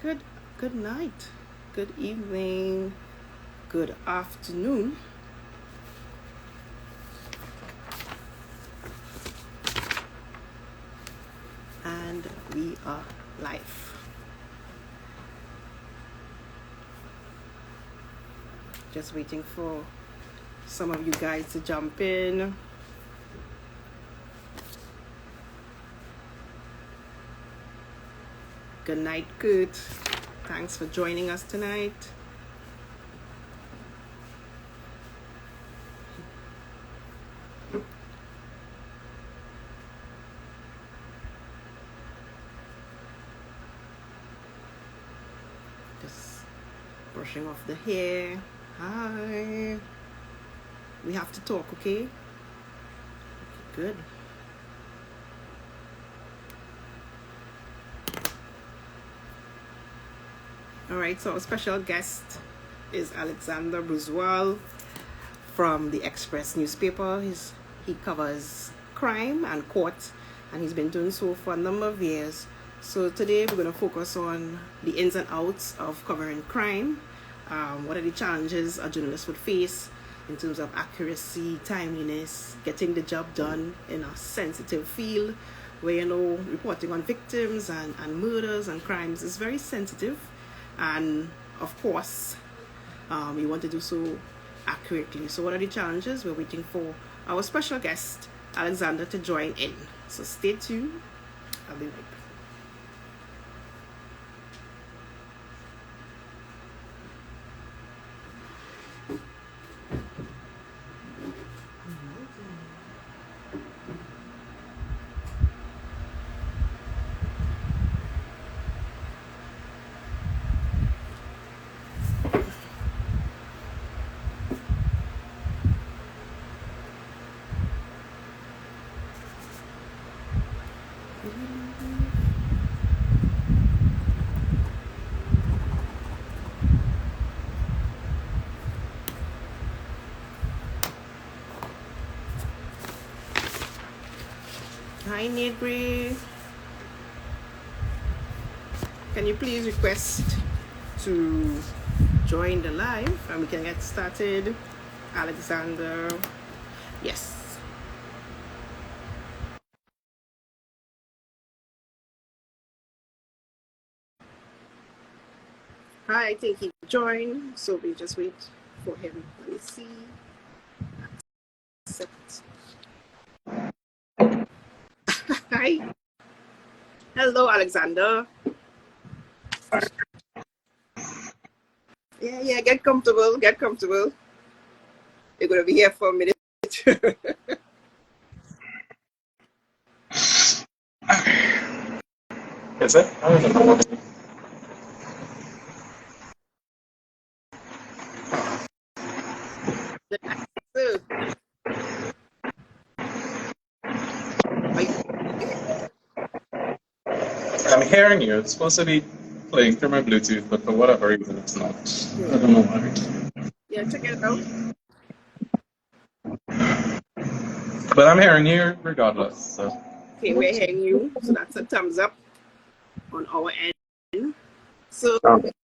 Good night, good evening, good afternoon. And we are live. Just waiting for some of you guys to jump in. Good night, Kurt. Thanks for joining us tonight. Just brushing off the hair. Hi. We have to talk, okay? Good. All right, so our special guest is Alexander Bruzual from the Express newspaper. He covers crime and court, and he's been doing so for a number of years. So today we're going to focus on the ins and outs of covering crime. What are the challenges a journalist would face in terms of accuracy, timeliness, getting the job done in a sensitive field where, reporting on victims and murders and crimes is very sensitive. And of course, we want to do so accurately. So what are the challenges? We're waiting for our special guest, Alexander, to join in. So stay tuned. I'll be right back. Hi, Negri. Can you please request to join the live and we can get started? Alexander. Yes. Hi, I think he joined, so we just wait for him. Let me see. Accept. Hi. Hello, Alexander. Yeah, get comfortable. You're going to be here for a minute. Is it? I don't know. I'm hearing you. It's supposed to be playing through my Bluetooth, but for whatever reason, it's not. I don't know why. Yeah, check it out. But I'm hearing you regardless. So. Okay, we're hearing you. So that's a thumbs up on our end. So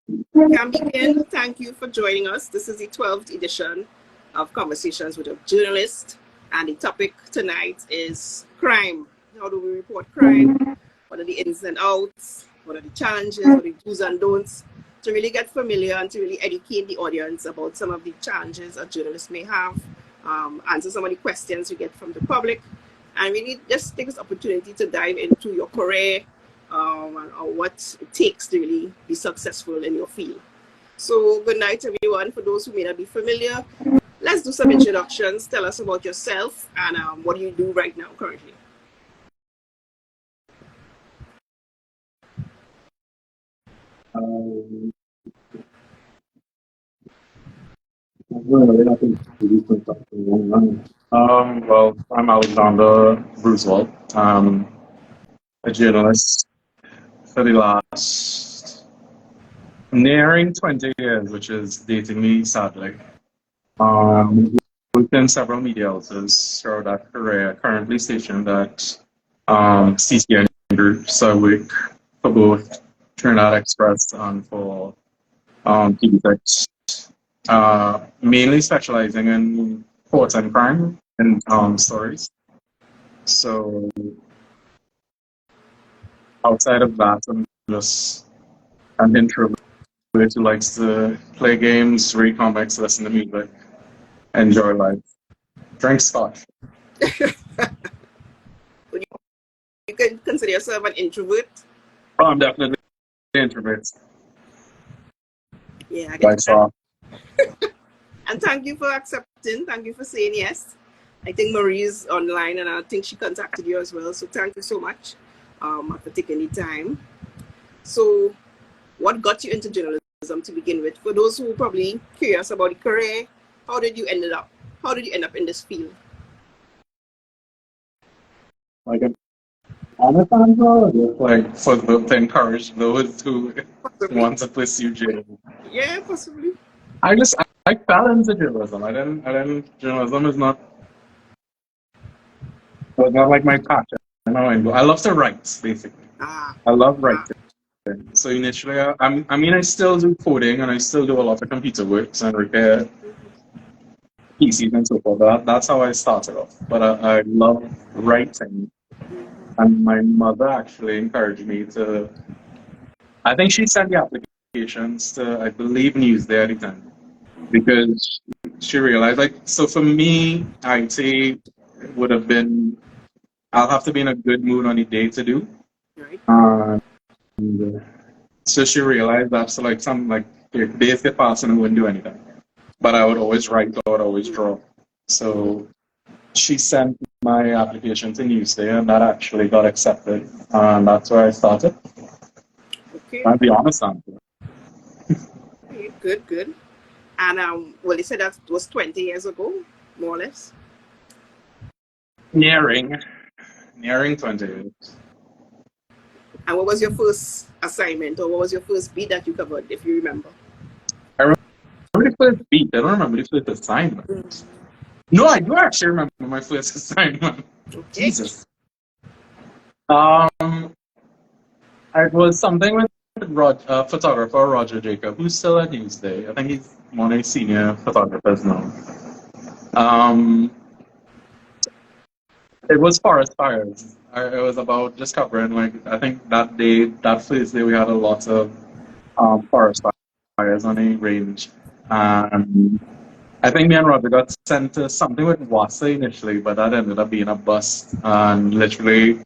we can begin. Thank you for joining us. This is the 12th edition of Conversations with a Journalist. And the topic tonight is crime. How do we report crime? What are the ins and outs? What are the challenges? What are the do's and don'ts? To really get familiar and to really educate the audience about some of the challenges a journalist may have, answer some of the questions you get from the public, and really just take this opportunity to dive into your career and what it takes to really be successful in your field. So good night, everyone. For those who may not be familiar, let's do some introductions. Tell us about yourself and what do you do right now currently. Well, I'm Alexander Bruzual. A journalist for the last nearing 20 years, which is dating me sadly. Worked in several media houses throughout that career, currently stationed at CCN Group, so I work for both Trinidad Express and for TV6. Mainly specializing in court and crime and stories. So outside of that, I'm just an introvert who likes to play games, read comics, listen to music, enjoy life, drink scotch. You can consider yourself an introvert? Oh, I'm definitely an introvert. Yeah, I get that. And thank you for accepting. Thank you for saying yes. I think Marie is online, and I think she contacted you as well. So thank you so much for taking the time. So, what got you into journalism to begin with? For those who are probably curious about the career, how did you end up in this field? Like an honest answer, like to encourage those who want to pursue journalism. Yeah, possibly. I fell into journalism. Journalism was not like my passion. I love to write, basically. I love writing. So initially, I still do coding and I still do a lot of computer works and repair PCs and so forth. That's how I started off. But I love writing. And my mother actually encouraged me to, I think she sent the applications to, I believe, Newsday at the time. Because she realized, so for me, IT would have been, I'll have to be in a good mood on the day to do. Right. So she realized that's basically person who wouldn't do anything. But I would always write, I would always draw. So she sent my application to Newsday, and that actually got accepted. And that's where I started. Okay. I'll be honest answer. Okay, good. And well, you said that was 20 years ago, more or less? Nearing 20 years. And what was your first assignment, or what was your first beat that you covered, if you remember? I remember the first beat. I don't remember the first assignment. No, I do actually remember my first assignment. Okay. Jesus. It was something with photographer Roger Jacob, who's still at Newsday. I think he's one of the senior photographers now. It was forest fires. It was about just covering, I think that first day, we had a lot of forest fires on a range. I think me and Roger got sent to something with Wassa initially, but that ended up being a bust. And literally,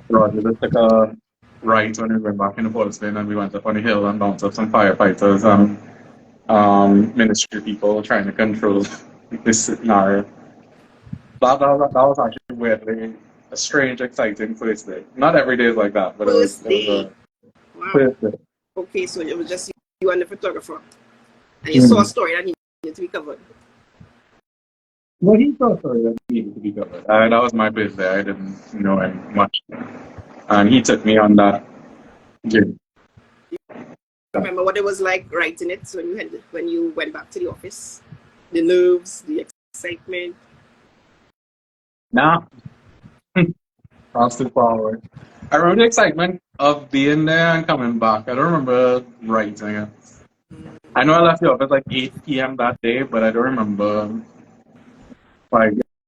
Roger just took a right when we went back in the police lane, and we went up on the hill and bounced up some firefighters and ministry people trying to control this scenario. That was actually weirdly a strange, exciting first day. Not every day is like that, but it was a first day. Okay, so it was just you and the photographer, and you saw a story that needed to be covered. Well, he saw a story that needed to be covered. That was my first day. I didn't know him much, and he took me on that journey. Remember what it was like writing it when you went back to the office? The nerves, the excitement. Nah, that's too far away. I remember the excitement of being there and coming back. I don't remember writing it. I know I left the office like 8 p.m. that day, but I don't remember.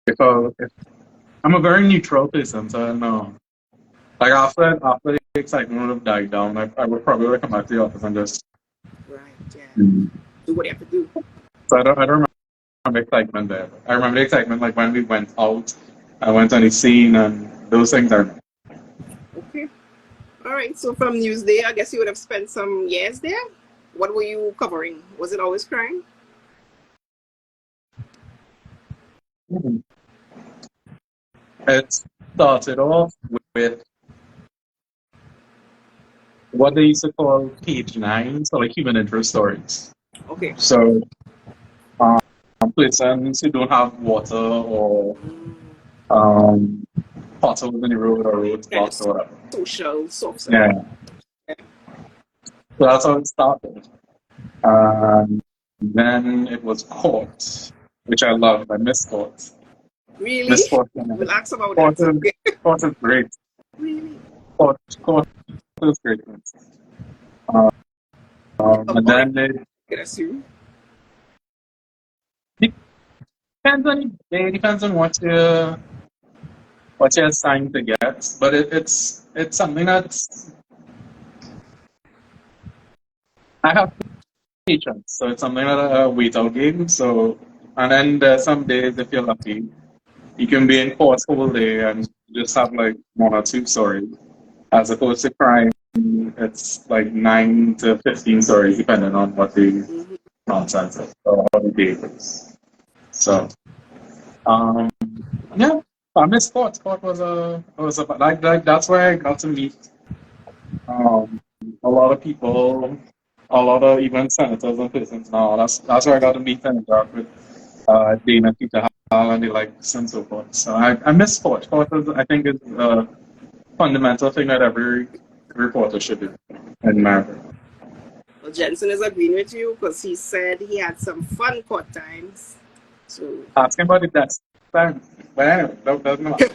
If I'm a very neutral person, so I don't know. After the excitement would have died down, I would probably come back to the office and just do what you have to do. So I don't remember excitement there. I remember the excitement when we went out. I went on the scene, and those things are. Okay. All right. So from Newsday, I guess you would have spent some years there. What were you covering? Was it always crime? It started off with what they used to call page 9, so human interest stories. Okay. So persons who don't have water or potholes in the road or roads blocked or whatever. Social source. Yeah. So that's how it started. Then it was court, which I loved. I miss court. Really? Miss court. We'll ask about that. Court is great. Really? Court is great. And then it can assume. depends on the day, depends on what you're assigned to get. But it's something that's I have patience, so it's something that I wait out game. So and then there's some days if you're lucky, you can be in court whole day and just have like one or two stories, as opposed to crime. It's like 9 to 15 stories, depending on what the nonsense is or how the day is. So, um, yeah, I miss sport. Sport was a like that's where I got to meet a lot of people, a lot of even senators and persons now. That's where I got to meet and interact with Dana, Peter Hall, and the likes and so forth. So I miss sport. Sport is, I think, is a fundamental thing that every reporter should do in America. Well, Jensen is agreeing with you because he said he had some fun court times. So Asking about the best time. But anyway, that doesn't matter.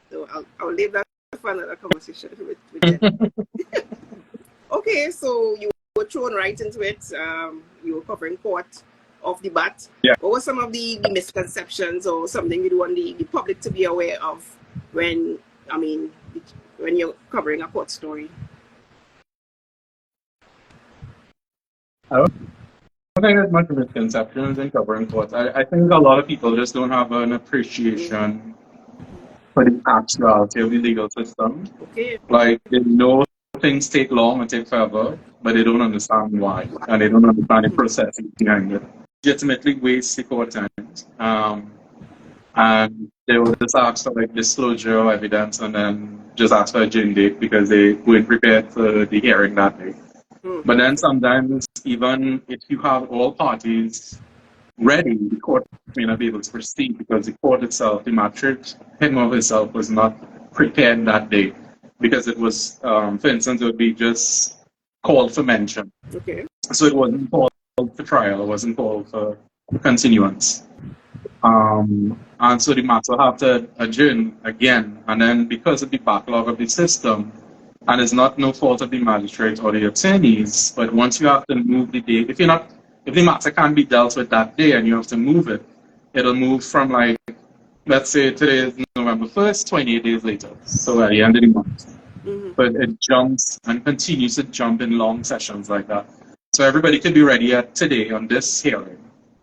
so I'll leave that for another conversation with Jensen. Okay, so you were thrown right into it. You were covering court off the bat. Yeah. What were some of the misconceptions or something you want the public to be aware of when you're covering a court story? I don't think there's much misconceptions in covering court. I think a lot of people just don't have an appreciation for the actuality of the legal system. Okay. Like, they know things take long and take forever, but they don't understand why, and they don't understand the process behind it. Legitimately waste the court time, and they will just ask for like disclosure of evidence, and then just ask for a gym date because they weren't prepared for the hearing that day. But then sometimes, even if you have all parties ready, the court may not be able to proceed because the court itself, the magistrate, him or herself, was not prepared that day. Because it was, for instance, it would be just called for mention. Okay. So it wasn't called for trial, it wasn't called for continuance. And so the matter will have to adjourn again. And then because of the backlog of the system, and it's not no fault of the magistrate or the attorneys, but once you have to move the date, if the matter can't be dealt with that day and you have to move it, it'll move from like, let's say today is November 1st, 28 days later, so at the end of the month. But it jumps and continues to jump in long sessions like that. So everybody could be ready at today on this hearing.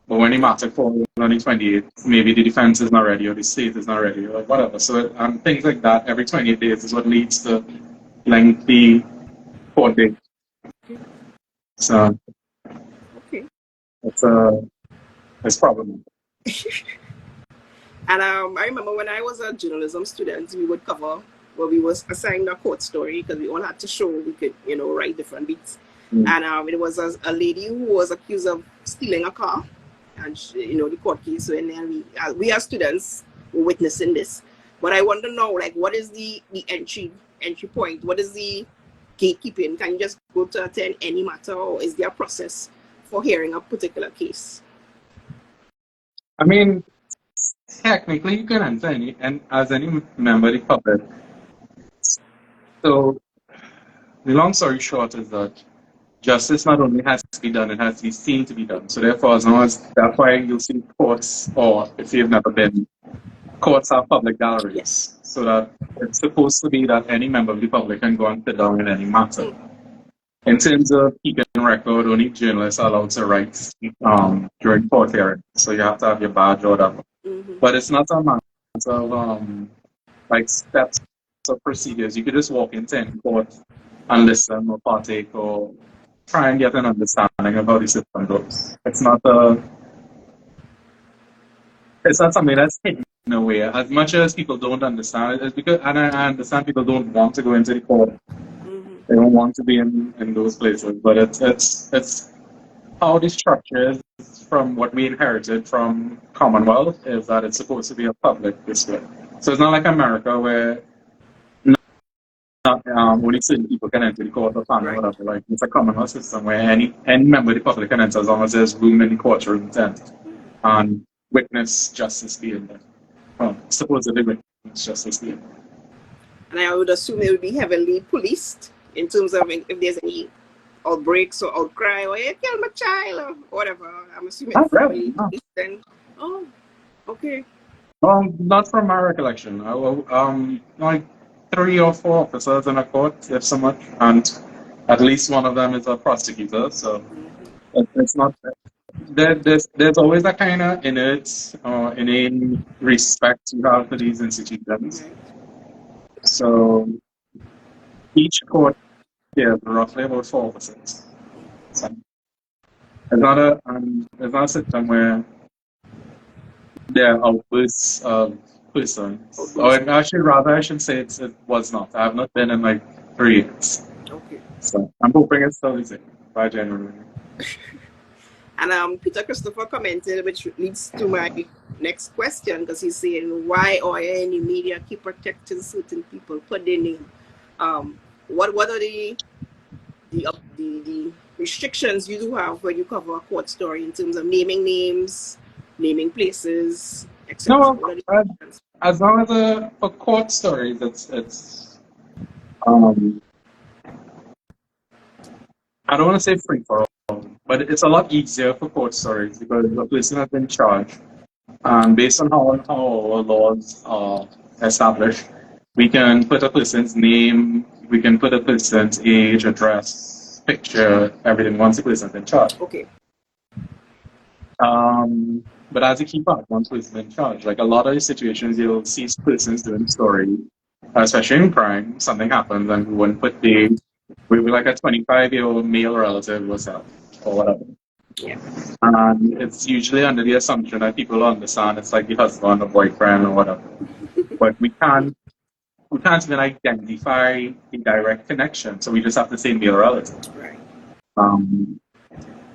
But when the matter falls on the 28th, maybe the defense is not ready or the state is not ready or whatever. So things like that every 28 days is what leads to lengthy court dates. So okay. It's problematic. And I remember when I was a journalism student, we would cover where we was assigned a court story because we all had to show we could, write different beats. And it was a lady who was accused of stealing a car, and the court case. So and then we as students were witnessing this. But I want to know, like, what is the entry point? What is the gatekeeping? Can you just go to attend any matter, or is there a process for hearing a particular case? I mean, technically, you can enter as any member of the public. So, the long story short is that justice not only has to be done, it has to be seen to be done. So, therefore, as long as that's why you'll see courts, or if you've never been, courts have public galleries. Yes. So that it's supposed to be that any member of the public can go and sit down in any matter. In terms of keeping record, only journalists are allowed to write during court hearing. So you have to have your badge or whatever. But it's not a matter of like steps or procedures. You could just walk into any court and listen or partake or try and get an understanding of how the system goes. It's not something that's hidden away. As much as people don't understand it, it's because, and I understand people don't want to go into the court. They don't want to be in those places, but it's how the structure is from what we inherited from Commonwealth is that it's supposed to be a public display. So it's not like America where only certain people can enter the court or family or whatever. Like, it's a Commonwealth system where any member of the public can enter as long as there's room in the courtroom to enter and witness justice being there. Well, supposedly witness justice being there. And I would assume it would be heavily policed in terms of if there's any outbreaks or outcry or you killed my child or whatever. I'm assuming Not really, family no. then. Oh, okay. Not from my recollection. Like 3 or 4 officers in a court, if so much, and at least one of them is a prosecutor. So it's not. There's always that kind of innate respect you have for these institutions. Right. So each court has roughly about 4 officers. So it's not a system where there are outbursts of persons. Or actually, rather, I should say it was not. I have not been in like 3 years. Okay. So I'm hoping it's still the same by January. And Peter Christopher commented, which leads to my next question, because he's saying, why or any media keep protecting certain people per their name? What are the restrictions you do have when you cover a court story in terms of naming names, naming places, etc.? No, as long as for court stories, it's I don't want to say free for all, but it's a lot easier for court stories because the person has been charged. And based on how our laws are established, we can put a person's name, we can put a person's age, address, picture, everything once the person's been charged. Okay. But as a key part, once person's been charged, like a lot of situations, you'll see persons doing story, especially in crime, something happens and we wouldn't put we were like a 25-year-old male relative was out or whatever. Yeah. And it's usually under the assumption that people understand it's like the husband or boyfriend or whatever. But we can't even identify the direct connection, so we just have to say male relative. Right.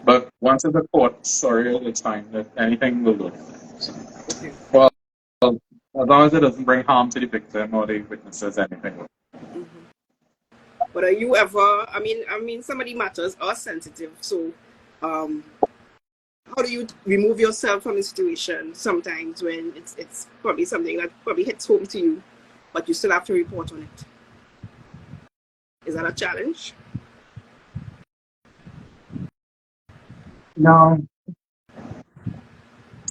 But once it's a court story, it's fine. Anything will do. So, Okay. well, as long as it doesn't bring harm to the victim or the witnesses, anything will. But are you ever? I mean, some of the matters are sensitive. So, how do you remove yourself from a situation sometimes when it's probably something that probably hits home to you, but you still have to report on it? Is that a challenge? No.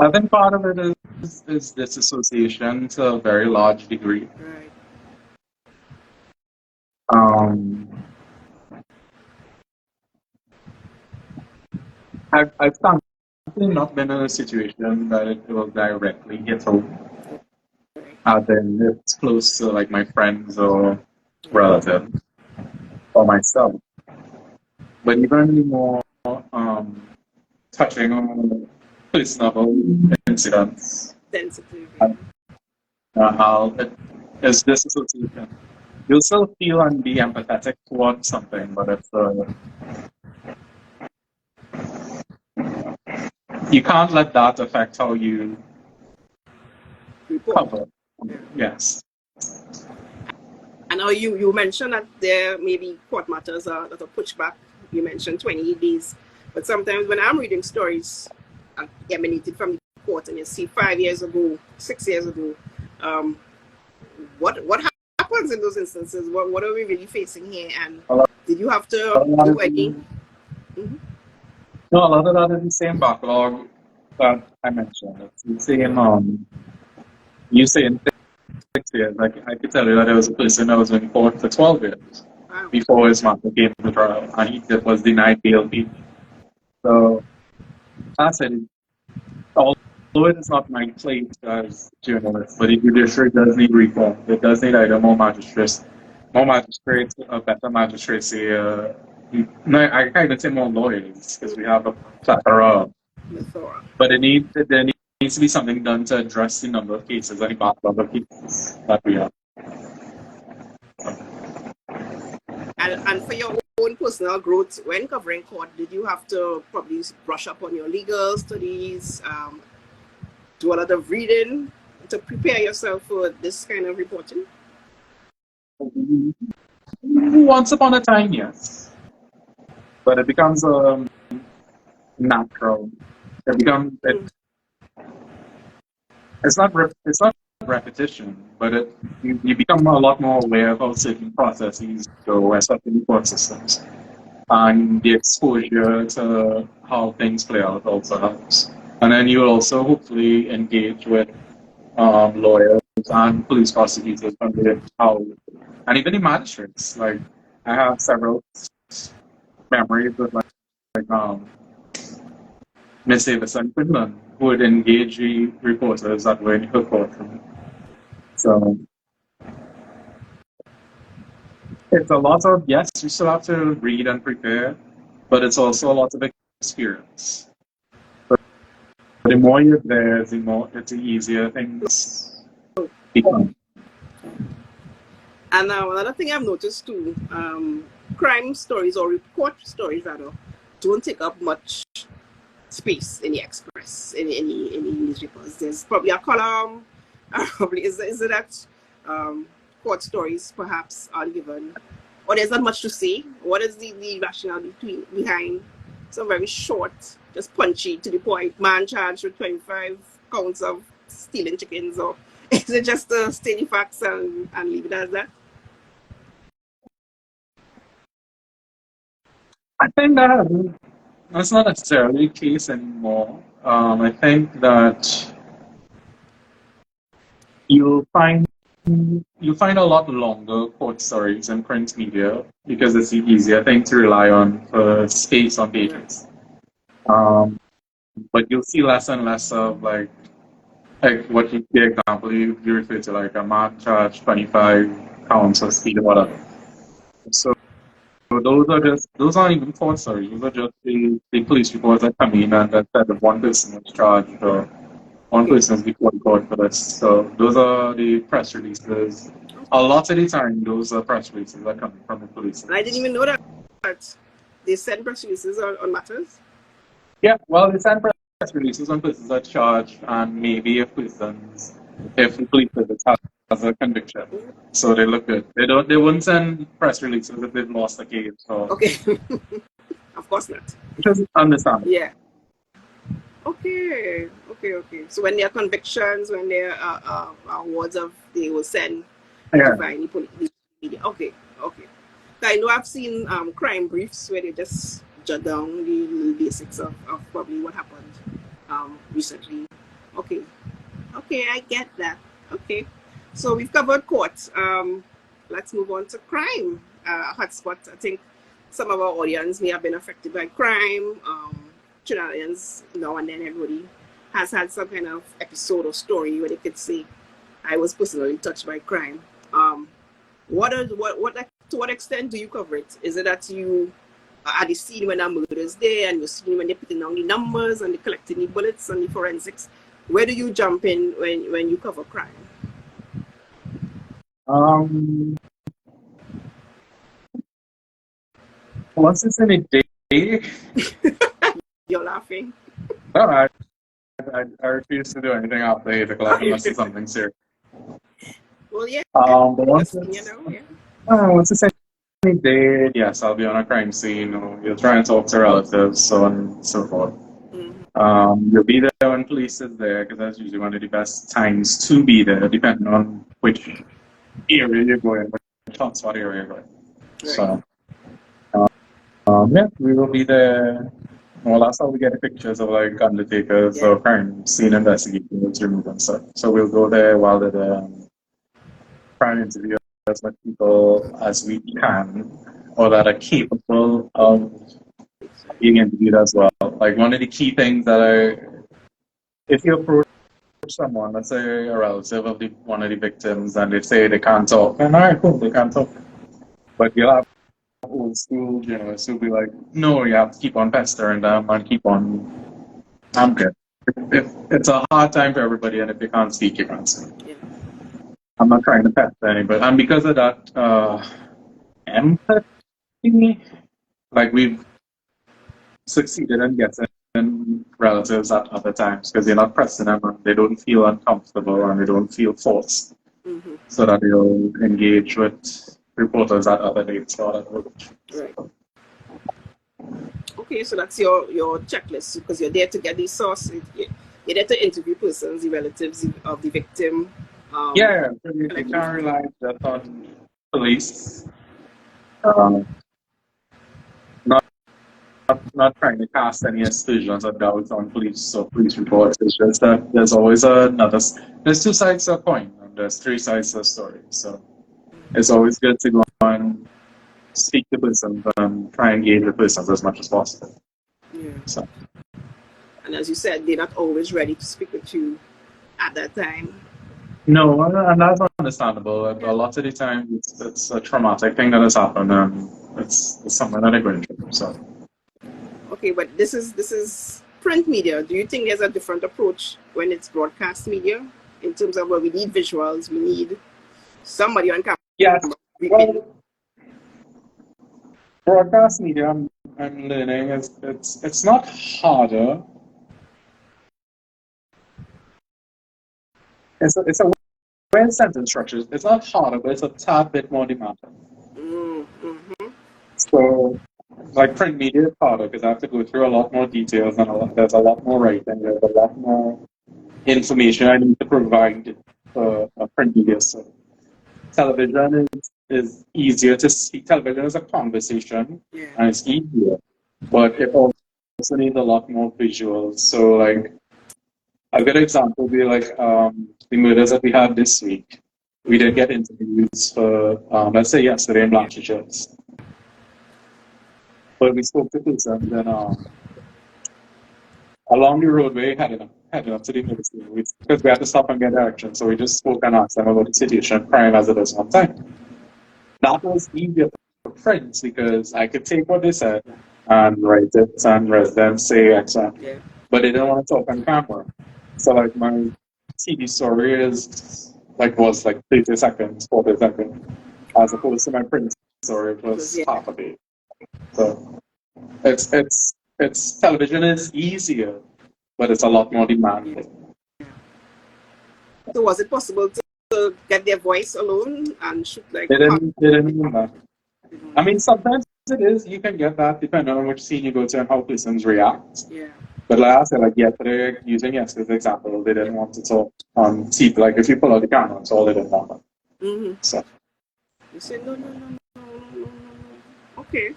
I think part of it is disassociation to a very large degree. Right. I've thankfully not been in a situation that it will directly hit home. As in it's close to like my friends or relatives or myself. But even the more touching on personal incidents, Sensitive. it's disassociation. You'll still feel and be empathetic towards something, but it's you can't let that affect how you cover. Yes. I know you mentioned that there may be court matters that are pushed back. You mentioned 28 days. But sometimes when I'm reading stories emanated from the court and you see 5 years ago, 6 years ago, what happens in those instances? What are we really facing here? And did you have to do any? No, a lot of that is the same backlog that I mentioned. It's the same, you say in 6 years, like I could tell you that there was a person that was in court for 12 years before his matter came to trial, and he was denied bail. So that's it. Although it is not my place as journalist, but the judiciary does need reform. It does need either more magistrates, a better magistracy. No, I can't even say more lawyers because we have a plethora. But there needs to be something done to address the number of cases and the backlog of cases that we have. And for your own personal growth when covering court, did you have to probably brush up on your legal studies, do a lot of reading to prepare yourself for this kind of reporting? Once upon a time, yes. But it becomes natural. It's not repetition, but you become a lot more aware of how certain processes go, especially in court systems. And the exposure to how things play out also helps. And then you will also hopefully engage with lawyers and police prosecutors on how, and even the magistrates. Like, I have several memories with Miss Davison Quinlan, who would engage the reporters that were in her courtroom. So it's a lot of, yes, you still have to read and prepare, but it's also a lot of experience. But the more you're there, the easier things become. And another thing I've noticed too, crime stories or report stories rather don't take up much space in the Express, in any newspapers. There's probably a column, probably is it that court stories perhaps are given, or there's not much to say. What is the rationale behind some very short, just punchy to the point, man charged with 25 counts of stealing chickens, or is it just to state the facts and leave it as that? I think that's not necessarily the case anymore. I think that you'll find a lot longer court stories in print media because it's the easier thing to rely on for space on pages. But you'll see less and less of like what the example you refer to, like a man charged 25 counts of speed or whatever. So those aren't even court stories. Those are just the police reports that come in and that said that one person was charged or one person is before the court for this. So those are the press releases. A lot of the time, those are press releases that come from the police. I didn't even know that they send press releases on matters. Yeah, well, they send press releases on persons that charge, and maybe if the police has a conviction, so they look good. They wouldn't send press releases if they've lost a case. So. Okay, of course not. Which is understandable. Yeah. Okay. So when there are convictions, when there are awards they will send to find the media. Okay. I know I've seen crime briefs where they just jot down the little basics of probably what happened recently. Okay, I get that. Okay, so we've covered court. Let's move on to crime. Hotspot. I think some of our audience may have been affected by crime. Trinidadians, now and then, everybody has had some kind of episode or story where they could say, "I was personally touched by crime." To what extent do you cover it? Is it that you are at the scene when a murder is there and you're seeing when they're putting down the numbers and they're collecting the bullets and the forensics? Where do you jump in when you cover crime? Once it's in a day. You're laughing. No, I refuse to do anything after 8 o'clock unless it's something serious. Well, yeah. But once it's any day, yes, I'll be on a crime scene. You'll try and talk to relatives, so on and so forth. You'll be there when police is there, because that's usually one of the best times to be there, depending on which area you're going, which hotspot area you're going. Right. So, yeah, we will be there. Well, that's how we get the pictures of like undertakers or crime scene investigators removed and stuff. So we'll go there while they're there, try and interview as much people as we can, or that are capable of being interviewed as well. Like one of the key things if you approach someone, let's say a relative of one of the victims, and they say they can't talk, and all right, cool, they can't talk. But you'll have old school journalists who'll be like, no, you have to keep on pestering them and keep on. I'm good. It's a hard time for everybody, and if you can't speak, you can't speak. Yeah. I'm not trying to pester anybody, and because of that empathy, like we've succeeded in getting relatives at other times because you're not pressing them and they don't feel uncomfortable and they don't feel forced, so that they'll engage with reporters at other dates. Right. Okay, so that's your checklist, because you're there to get the source. You're there to interview persons, the relatives of the victim, Yeah, so you can't rely just on police. Um, not not trying to cast any aspersions or doubts on police or police reports. It's just that there's always there's two sides to a coin, and there's three sides to a story. So it's always good to go and speak to persons and try and engage the persons as much as possible. Yeah. So. And as you said, they're not always ready to speak with you at that time. No, and that's understandable. A lot of the time, it's a traumatic thing that has happened, and it's something that they're going through. So. Okay, but this is print media. Do you think there's a different approach when it's broadcast media in terms of where we need visuals, we need somebody on camera? Yes. Well, broadcast media, I'm learning it's not harder. It's a weird sentence structure. It's not harder, but it's a tad bit more demanding. Mm-hmm. So, like print media is harder because I have to go through a lot more details and there's a lot more writing. There's a lot more information I need to provide for a print media. So, television is easier to see. Television is a conversation, and it's easier, but it also needs a lot more visuals. So, like, a good example would be like the murders that we had this week. We did get interviews for, let's say yesterday in Blanchard. But we spoke to persons and along the roadway heading up to the university, because we had to stop and get directions. So we just spoke and asked them about the situation, crime as it is one time. That was easier for friends because I could take what they said and write it and let them say X, but they didn't want to talk on camera. So like my TV story was 30 seconds, 40 seconds, as opposed to my print story, it was half a day. So it's television is easier, but it's a lot more demanding. So was it possible to get their voice alone and shoot like? They didn't do that. I mean, sometimes it is. You can get that depending on which scene you go to and how persons react. Yeah. But like I said, like yesterday, using yesterday's example, they didn't want to talk on TV. Like if you pull out the camera, it's all they didn't want. Mm-hmm. So. You said no. Okay.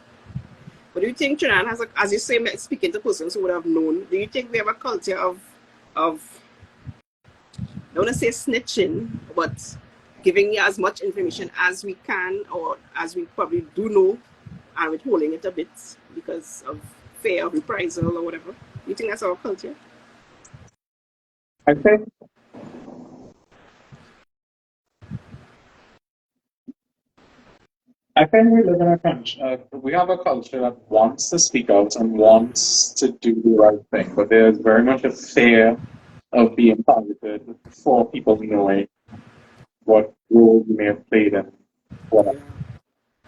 But do you think Trinidad has, as you say, speaking to persons who would have known, do you think we have a culture of I don't want to say snitching, but giving you as much information as we can or as we probably do know and withholding it a bit because of fear of reprisal or whatever? Do you think that's our culture? I think we live in a country, we have a culture that wants to speak out and wants to do the right thing, but there's very much a fear of being targeted for people knowing what role you may have played in whatever.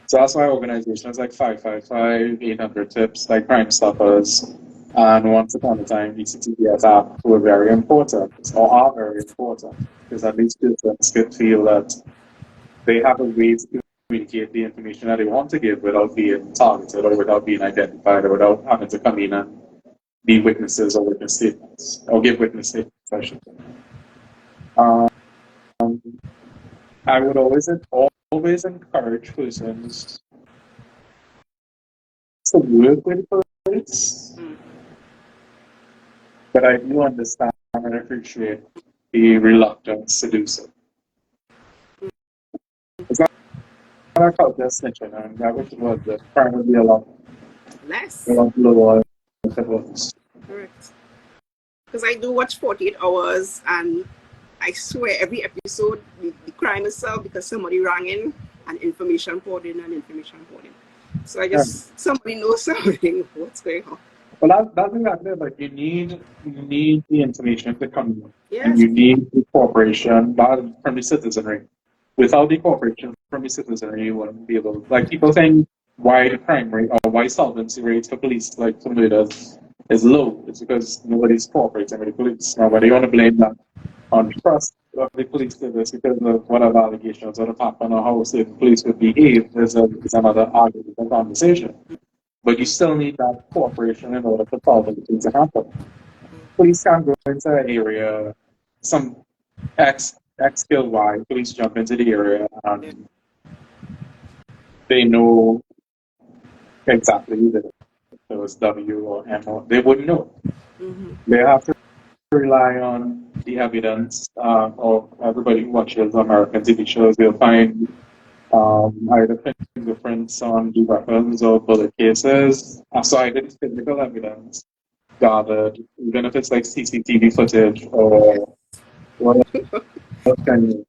So that's why organizations like 555, 800 Tips, like Crime Stoppers, and once upon a time, the CTBS app were very important, or are very important, because at least persons could feel that they have a way to communicate the information that they want to give without being targeted or without being identified or without having to come in and be witnesses or witness statements, or give witness statements, I should say. I would always encourage persons to work with police, but I do understand and appreciate the reluctance to do so. It's not a culture of snitching, and I wish it was. The crime would be a lot less. A lot lower if it was. Correct. Because I do watch 48 Hours, and I swear every episode the crime is solved because somebody rang in and information poured in. So I just somebody knows something what's going on. Well, that's exactly it. Like you need the information to come in, Yes. and you need the cooperation from the citizenry. Without the cooperation from the citizenry, you wouldn't be able. Like people saying, why the crime rate or why solvency rates for police, like for murders, is low. It's because nobody's cooperating with the police. Now, whether you want to blame that on trust of the police service because of whatever allegations would have happened or how the police would behave is another argument and conversation. But you still need that cooperation in order for solving things to happen. Police can't go into an area, some X X kill Y, police jump into the area and they know exactly who did it. If it was W or M or they wouldn't know. Mm-hmm. They have to rely on the evidence of everybody who watches American TV shows. They'll find either fingerprints on the weapons or bullet cases. So either it's physical evidence gathered, even if it's like CCTV footage or what else can you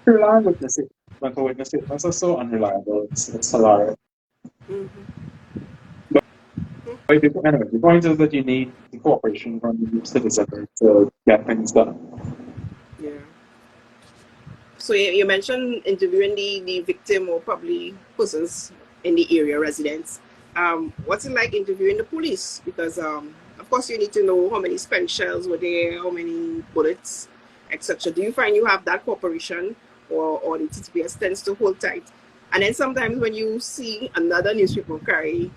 rely on witnesses. When the witness statements are so unreliable, it's hilarious. Mm-hmm. But anyway, the point is that you need the cooperation from the citizens to get things done. Yeah. So you mentioned interviewing the victim or probably persons in the area, residents. What's it like interviewing the police? Because of course you need to know how many spent shells were there, how many bullets, etc. Do you find you have that cooperation, or the TTPS tends to hold tight? And then sometimes when you see another newspaper carry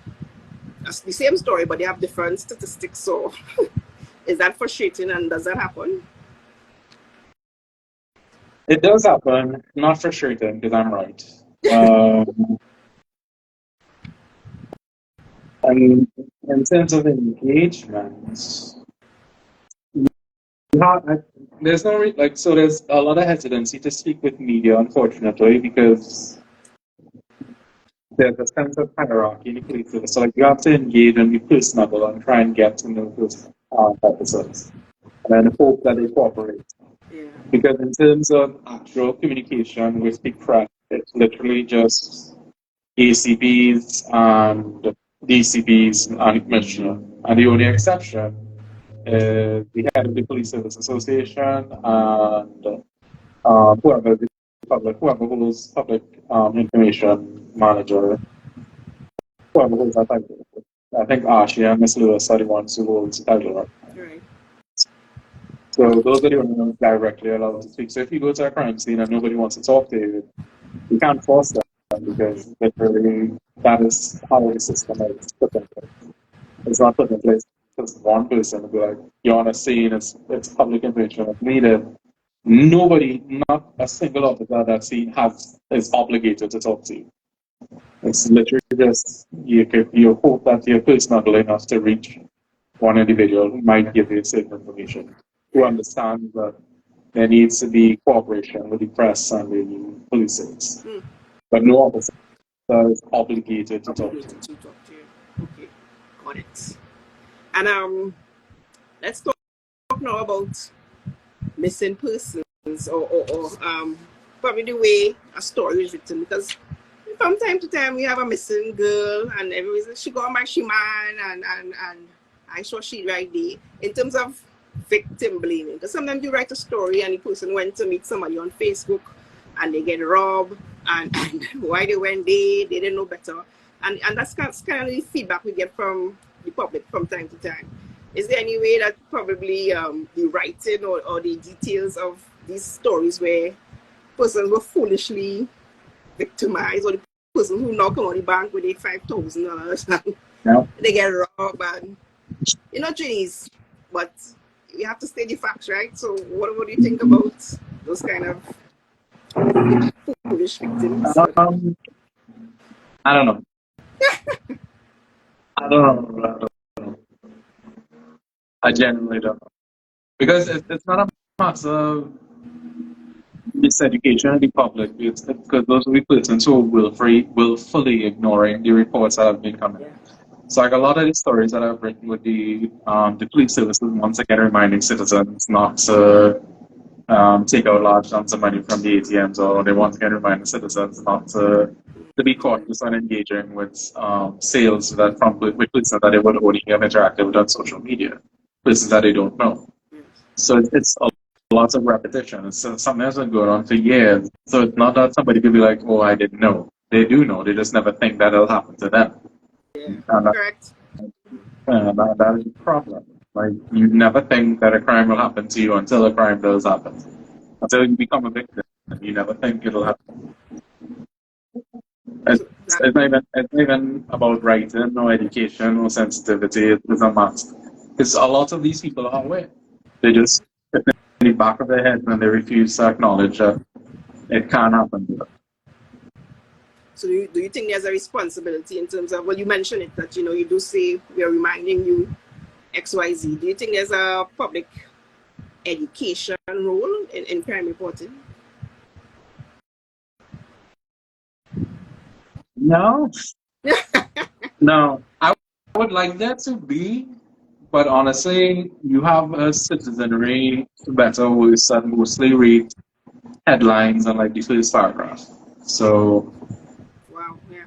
the same story, but they have different statistics, so is that frustrating, and does that happen? It does happen, not frustrating because I'm right. And in terms of engagement, there's no so there's a lot of hesitancy to speak with media, unfortunately, because there's a sense of hierarchy in the police service. So like you have to engage and be personable and try and get to know those officers, and then hope that they cooperate. Yeah. Because in terms of actual communication with the press, it's literally just ACBs and DCBs and commissioner. And the only exception is the head of the Police Service Association and whoever holds public information manager, whoever holds that title. I think Ashley and Miss Lewis are the ones who holds the title, right? Right. So those are the only ones directly allowed to speak. So if you go to a crime scene and nobody wants to talk to you, you can't force them because literally that is how the system is put in place. It's not put in place because one person will be like, you're on a scene, it's public information, it's needed. Nobody, not a single officer at that scene is obligated to talk to you. It's literally just you hope that you're personable enough to reach one individual who might give you certain information, who understands that there needs to be cooperation with the press and the police service. But no officer is obligated to talk to you. Okay, got it. And let's talk now about missing persons or probably the way a story is written, because from time to time we have a missing girl and everybody says she got my man and I saw she right there. In terms of victim blaming, because sometimes you write a story and the person went to meet somebody on Facebook and they get robbed and why they went there, they didn't know better. And that's kind of the feedback we get from the public from time to time. Is there any way that probably the writing or the details of these stories where persons were foolishly victimized, or the person who knock on the bank with $5,000 and they get robbed and Chinese, but we have to state the facts, right? So what do you think about those kind of foolish victims? I don't know. I don't know. I genuinely don't know. Because it's not a matter of miseducation of the public. It's because those will be persons who will willfully ignoring the reports that have been coming. So like a lot of the stories that I've written with the police services once again reminding citizens not to take out large sums of money from the ATMs, or they once again remind the citizens not to be cautious on engaging with sales that with persons that they would only have interacted with on social media, persons that they don't know. So it's a lot of repetition. It's something that's been going on for years. So it's not that somebody could be like, oh, I didn't know. They do know. They just never think that it'll happen to them. Yeah, correct. That is a problem. Like, you never think that a crime will happen to you until a crime does happen. Until you become a victim, you never think it'll happen. It's not even about writing or education or sensitivity. It's a must. Because a lot of these people are aware. They just, if the back of their head when they refuse to acknowledge that it can happen to them. So do you think there's a responsibility in terms of, well, you mentioned it, that, you do say we are reminding you XYZ. Do you think there's a public education role in crime reporting? No. No. I would like there to be, but honestly, you have a citizenry, better or worse, that mostly read headlines and like the first paragraph. So Wow, yeah.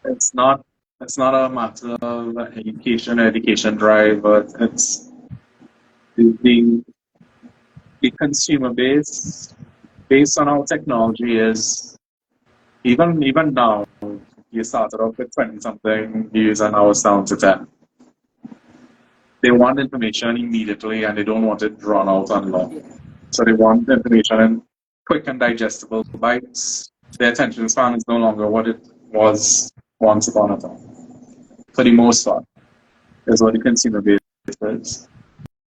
it's not a matter of education drive, but it's the consumer base based on how technology is. Even now, you started off with 20-something views and now it's down to 10. They want information immediately and they don't want it drawn out and long. So they want information in quick and digestible bites. Their attention span is no longer what it was once upon a time. For the most part, is what the consumer base is.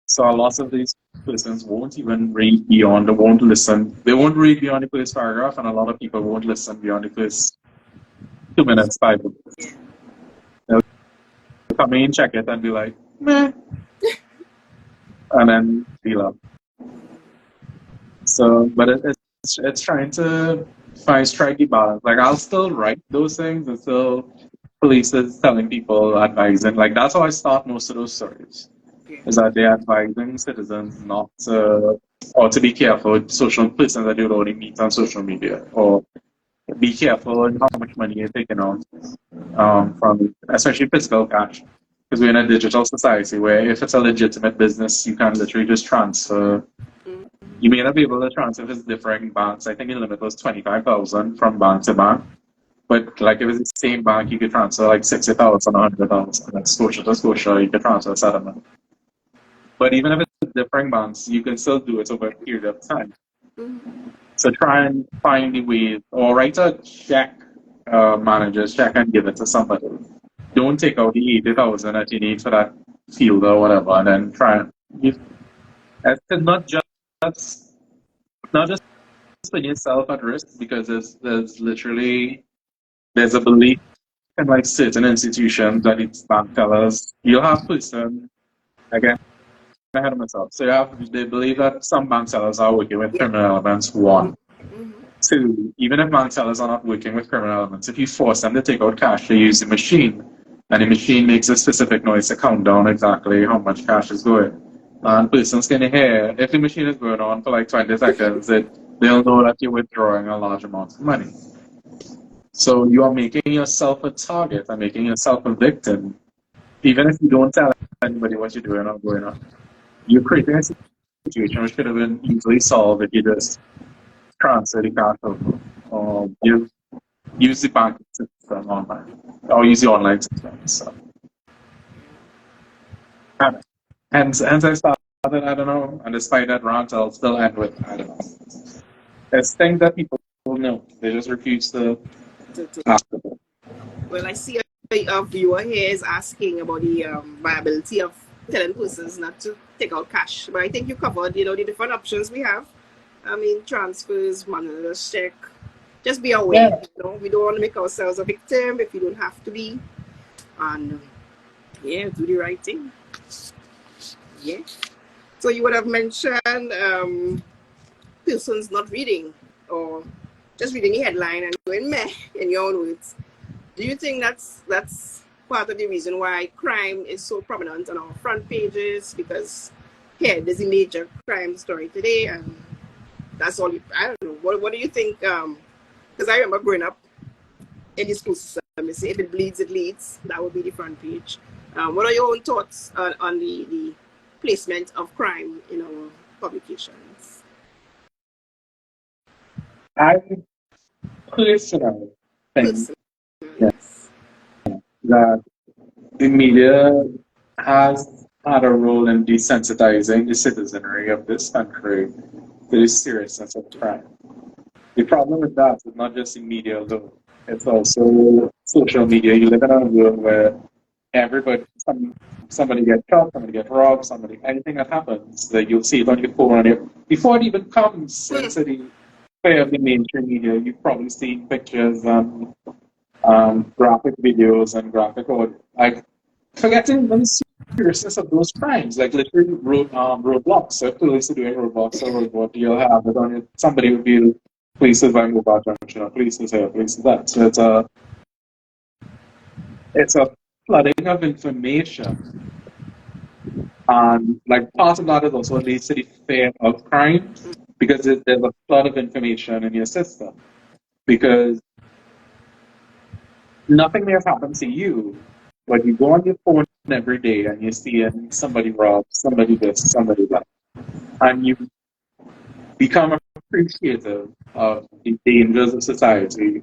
So a lot of these persons won't even read beyond, they won't listen. They won't read beyond the first paragraph, and a lot of people won't listen beyond the first 2 minutes, 5 minutes. They'll come in, check it, and be like, meh. And then feel up. So, but it's trying to strike the balance. Like, I'll still write those things, and still police is telling people, advising. Like, that's how I start most of those stories. Is that they're advising citizens not to, or to be careful with social persons that you already meet on social media, or be careful in how much money you're taking out from, especially physical cash, because we're in a digital society where if it's a legitimate business, you can literally just transfer. You may not be able to transfer if it's different banks. I think the limit was 25,000 from bank to bank. But like if it's the same bank, you could transfer like 60,000 or 100,000. That's Scotia to Scotia, you could transfer a settlement. But even if it's different banks, you can still do it over a period of time. So try and find the way, or write a check, manager's check, and give it to somebody. Don't take out the 80,000 that you need for that field or whatever, and then try and give. It's not just put yourself at risk, because there's a belief in like certain institutions that it's bank tellers. You'll have person again. Ahead of myself. So they believe that some bank sellers are working with criminal elements. One. Two, even if bank sellers are not working with criminal elements, if you force them to take out cash, they use the machine, and the machine makes a specific noise to count down exactly how much cash is going. And persons can hear, if the machine is going on for like 20 seconds, they'll know that you're withdrawing a large amount of money. So you are making yourself a target and making yourself a victim, even if you don't tell anybody what you're doing or going on. You're creating a situation which could have been easily solved if you just transfer the cash over, or you use the banking system online, or use the online system. So, hence I started, I don't know, and despite that rant, I'll still end with, I don't know. It's things that people know, they just refuse to ask about. Well, I see a viewer here is asking about the viability of telling persons not to take out cash. But I think you covered, the different options we have. I mean, transfers, manager's check. Just be aware, we don't want to make ourselves a victim if you don't have to be. And, do the right thing. Yeah. So you would have mentioned persons not reading, or just reading the headline and going meh, in your own words. Do you think that's part of the reason why crime is so prominent on our front pages? Because there's a major crime story today, and that's all. I don't know. What do you think? Because I remember growing up in the school system, they say if it bleeds, it leads. That would be the front page. What are your own thoughts on the placement of crime in our publications? I personally think that the media has had a role in desensitizing the citizenry of this country to the seriousness of crime. The problem with that is not just the media alone, it's also social media. You live in a world where everybody, somebody get shot, somebody get robbed, anything that happens, that you'll see it on your phone, before it even comes into the play of the mainstream media, you've probably seen pictures and graphic videos and graphic audio. Like, forgetting the seriousness of those crimes, like literally roadblocks. So if police are doing roadblocks or roadblock, you'll have it on it. Somebody will be police by mobile junction, or police is here, police is that. So it's a flooding of information. And like part of that is also leads to the fear of crime, because there's a flood of information in your system. Because nothing may have happened to you, but you go on your phone every day and you see somebody robbed, somebody this, somebody that, and you become appreciative of the dangers of society,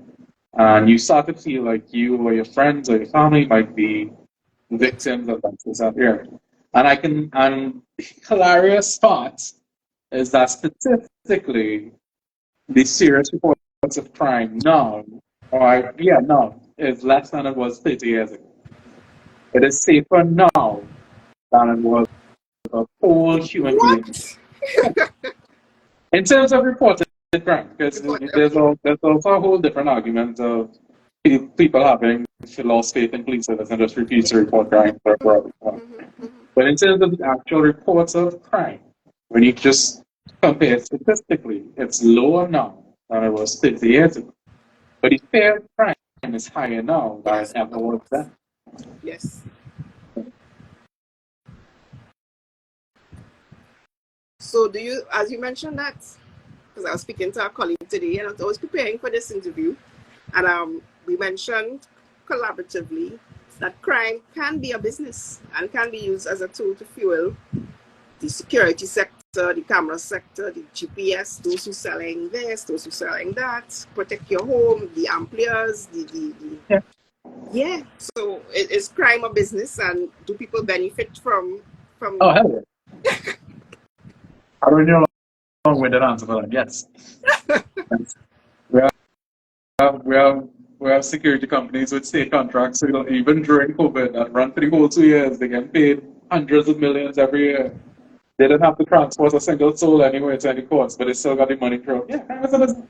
and you start to feel like you or your friends or your family might be victims of that society. And the hilarious part is that statistically, the serious reports of crime now, is less than it was 30 years ago. It is safer now than it was a whole human being. In terms of reported crime, because there's also a whole different argument of people having lost faith in police service and just refuse to report crime. But in terms of the actual reports of crime, when you just compare statistically, it's lower now than it was 50 years ago. But the fear of crime is higher now than it ever was then. Yes. So do you, as you mentioned that, because I was speaking to a colleague today and I was preparing for this interview, and we mentioned collaboratively that crime can be a business and can be used as a tool to fuel the security sector, the camera sector, the GPS, those who selling this, those who selling that, protect your home, the ampliers, yeah. So is crime a business, and do people benefit from? Oh, hell yeah. I don't know a long-winded answer for that. Yes. We have security companies with state contracts, so even during COVID, that run for the whole 2 years, they get paid hundreds of millions every year. They didn't have to transport a single soul anywhere to any courts, but they still got the money through. Yeah, crime is a business.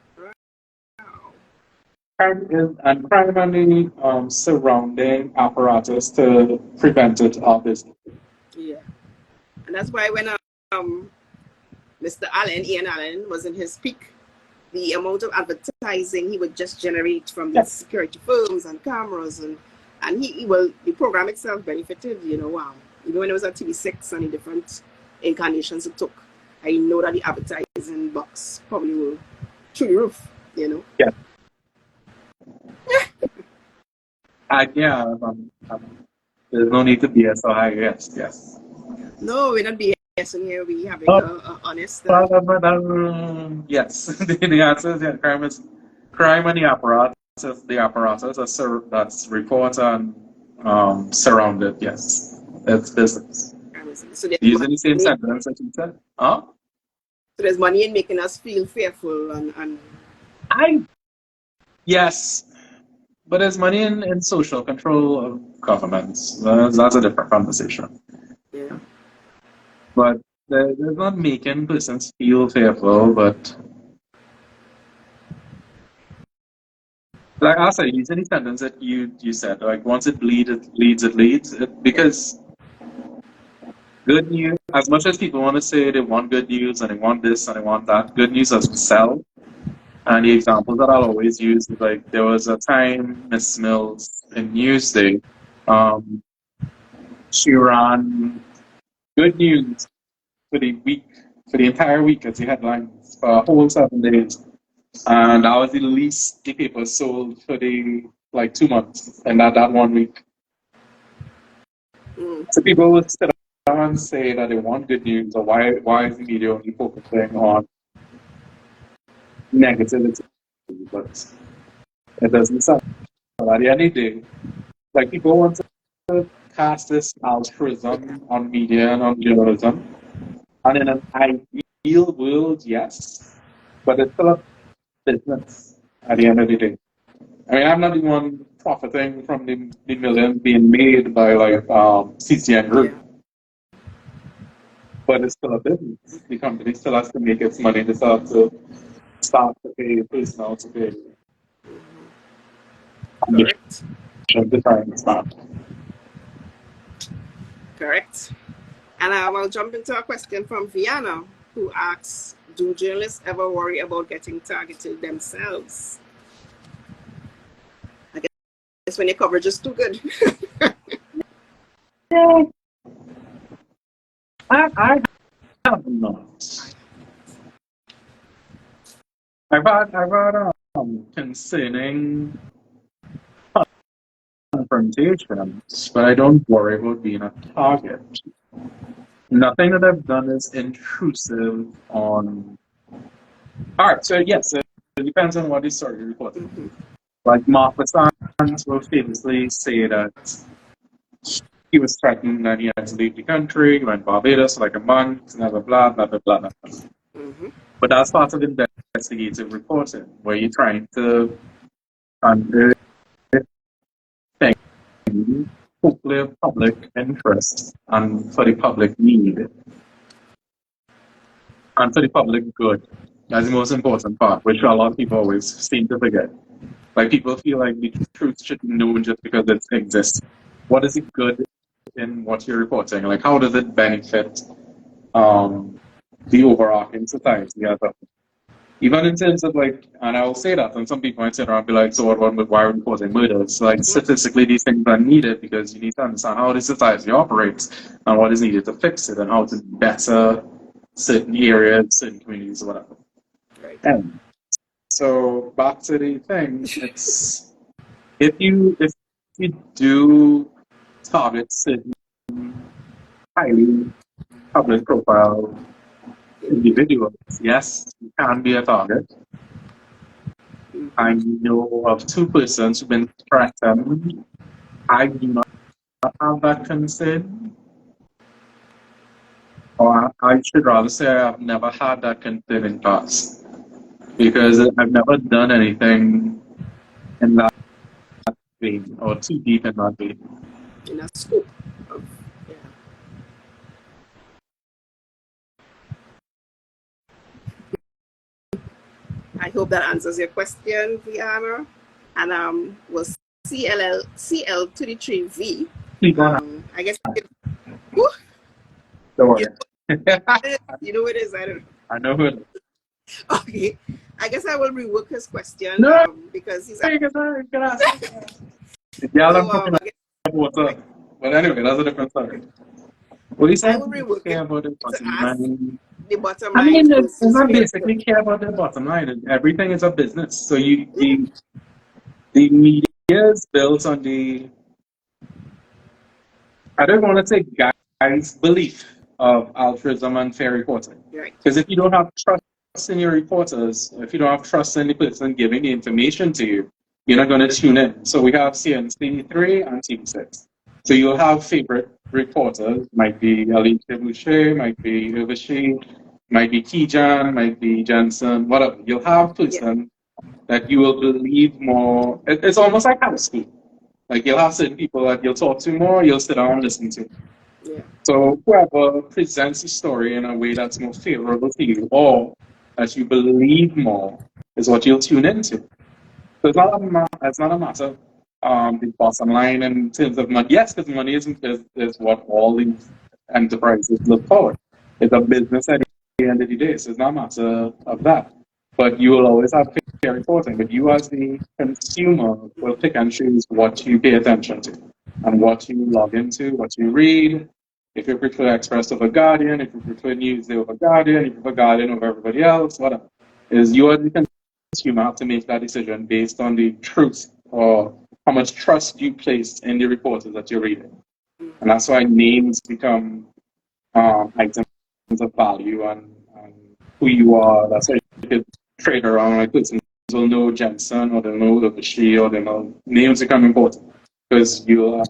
Crime and the surrounding apparatus to prevent it are business. Yeah, and that's why when Mr. Ian Allen was in his peak, the amount of advertising he would just generate from these security firms and cameras, and the program itself benefited, wow. Even when it was at TV6 and the different incarnations it took, I know that the advertising box probably will through the roof, Yeah. There's no need to be so high. Yes. No, we're not BSing here. We having honest. Yes, the answer is crime and the apparatus. The apparatus that's reports and surrounded. Yes, it's business. So using the same sentence that you said. Huh? So there's money in making us feel fearful and. Yes. But there's money in social control of governments. That's a different conversation. Yeah. But there's not making persons feel fearful, but like I said, using the sentence that you said, like once it bleeds, it leads. Because good news, as much as people want to say they want good news and they want this and they want that, good news doesn't sell. And the examples that I'll always use is like there was a time Miss Mills in Newsday, she ran good news for the entire week as the headlines for a whole 7 days, and that was the least the paper sold for the 2 months, and that 1 week. So people would sit down and say that they want good news, or why is the media only focusing on negativity? But it doesn't sell. At the end of the day, people want to cast this altruism on media and on journalism. And in an ideal world, yes, but it's still a business at the end of the day. I mean, I'm not the one profiting from the millions being made by like CCN Group. Yeah. But it's still a business. The company still has to make its money. They still have to start to pay personnel to pay. Correct. The time start. Correct. And I'll jump into a question from Vienna, who asks, do journalists ever worry about getting targeted themselves? I guess when your coverage is too good. I have not. I've had concerning confrontations, but I don't worry about being a target. Nothing that I've done is intrusive on. All right, so yes, it depends on what the story you're reporting. Mm-hmm. Like Mark Sands will famously say that he was threatened and he had to leave the country. He went to Barbados for like a month, blah blah blah blah blah blah. Mm-hmm. But that's part of investigative reporting, where you're trying to unearth things, hopefully of public interest and for the public need and for the public good. That's the most important part, which a lot of people always seem to forget. Like people feel like the truth should be known just because it exists. What is it good in what you're reporting? Like how does it benefit the overarching society as a even in terms of like, and I will say that, and some people might sit around and be like, so what about why reporting murders? Like statistically, these things are needed because you need to understand how the society operates and what is needed to fix it and how to better certain areas, certain communities, or whatever. Right. And so back to the thing, it's if you do target certain highly public profile individuals, yes, you can be a target. I know of two persons who've been threatened. I do not have that concern. Or I should rather say I've never had that concern in the past. Because I've never done anything in that vein or too deep in that vein. In a scope of, yeah. I hope that answers your question, Viana. And was CL to the 3V. I guess don't worry. You know what it is, I don't know. I know who it is. Okay. I guess I will rework his question because he's You can ask. Yeah, I'm talking about water. But anyway, that's a different story. What do you say? I will rework it about the to ask the bottom I line. mean, it's not basically care about the bottom line. Everything is a business. So the media is built on the, I don't want to say guys' belief of altruism and fair reporting. Right. Because if you don't have trust in your reporters, if you don't have trust in the person giving the information to you, you're not going to tune in. So we have CNC3 and Team 6. So you'll have favorite reporters, might be Alicia Boucher, might be Urvashi, might be Kijan, might be Jensen, whatever. You'll have person that you will believe more. It's almost like high school. Like you'll have certain people that you'll talk to more, you'll sit down and listen to. Yeah. So whoever presents a story in a way that's more favorable to you or that you believe more is what you'll tune into. So it's not a matter the bottom line in terms of money. Yes, because money is what all these enterprises look for. It's a business at the end of the day, so it's not a matter of that. But you will always have fair reporting. But you as the consumer will pick and choose what you pay attention to and what you log into, what you read. If you prefer Express over Guardian, if you prefer Newsday over Guardian, if you prefer Guardian over everybody else, whatever. Is you as the consumer have to make that decision based on the truth or how much trust you place in the reporters that you're reading. And that's why names become items of value and who you are. That's why you could trade around. Like persons will know Jensen or they'll know She or they'll know names become important because you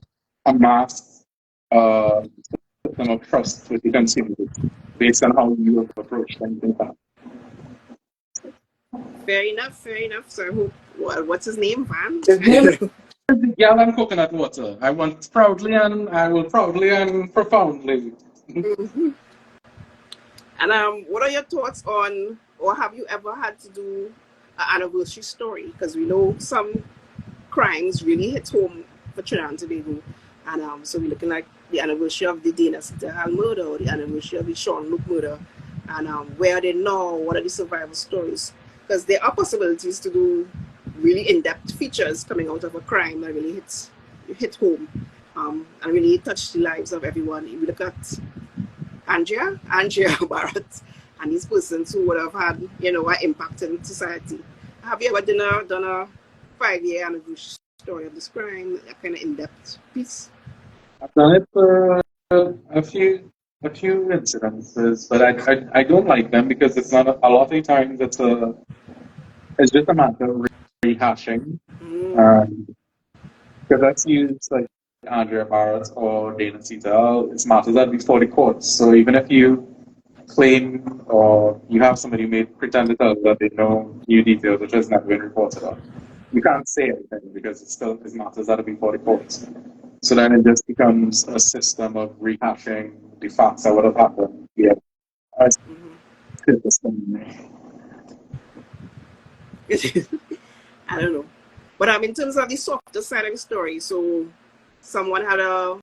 amass system of trust with the consumer based on how you have approached things in the past. Fair enough. So what's his name, Van? His name gallon coconut water. I want proudly and I will proudly and profoundly. Mm-hmm. And what are your thoughts on, or have you ever had to do an anniversary story? Because we know some crimes really hit home for Trinidad and Tobago. And so we're looking at the anniversary of the Dana Hall murder, or the anniversary of the Sean Luke murder. And where are they now? What are the survival stories? Because there are possibilities to do really in-depth features coming out of a crime that really hit home and really touch the lives of everyone. If we look at Andrea Barrett, and these persons who would have had, an impact in society. Have you ever done a 5-year anniversary story of this crime, a kind of in-depth piece? I've done it for a few incidences, but I don't like them because it's not a lot of times it's just a matter of rehashing. Because that's used like Andrea Barrett or Dana Cita, it's matters that before the courts. So even if you claim or you have somebody who pretend to tell you that they know new details which has never been reported on, you can't say anything because it still is matters that are before the courts. So then it just becomes a system of rehashing the facts that would have happened. Yeah. I don't know. But in terms of the softer side of the story, so someone had a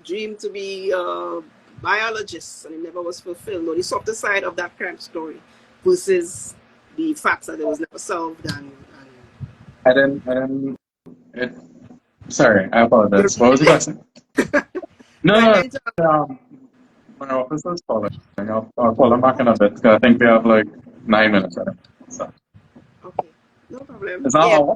dream to be a biologist and it never was fulfilled, or the softer side of that crime story versus the facts that it was never solved. Sorry, I apologize. What was the question? No, my officer's calling. I'll call them back in a bit. I think we have like 9 minutes. So. Okay, no problem. Is that all?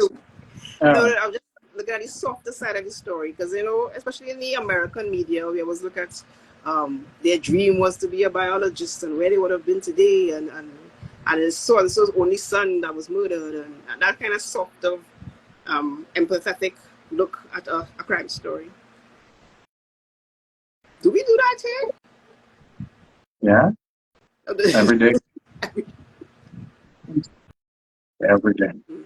No, I'm just looking at the softer side of the story because, especially in the American media, we always look at their dream was to be a biologist and where they would have been today, and his so-and-so's only son that was murdered, and that kind of soft of empathetic look at a crime story. Do we do that here? Yeah. Every day. Every day. Mm-hmm.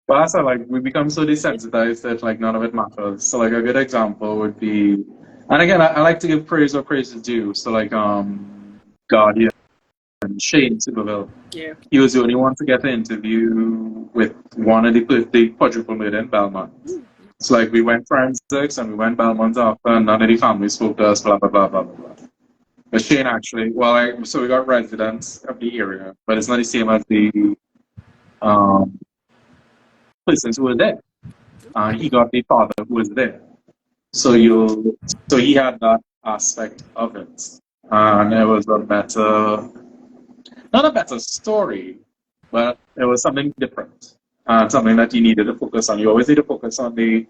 But also, like, we become so desensitized that, like, none of it matters. So, like, a good example would be, and again, I like to give praise where praise is due. So, like, Guardian and Shane Superville. Yeah. He was the only one to get an interview with one of the quadruple murder in Belmont. Mm-hmm. So, like, we went forensics and we went Belmont after, and none of the families spoke to us, blah, blah, blah, blah, blah. But Shane actually, so we got residents of the area, but it's not the same as the persons who were there. He got the father who was there. So he had that aspect of it. And it was not a better story, but it was something different. Something that you needed to focus on. You always need to focus on the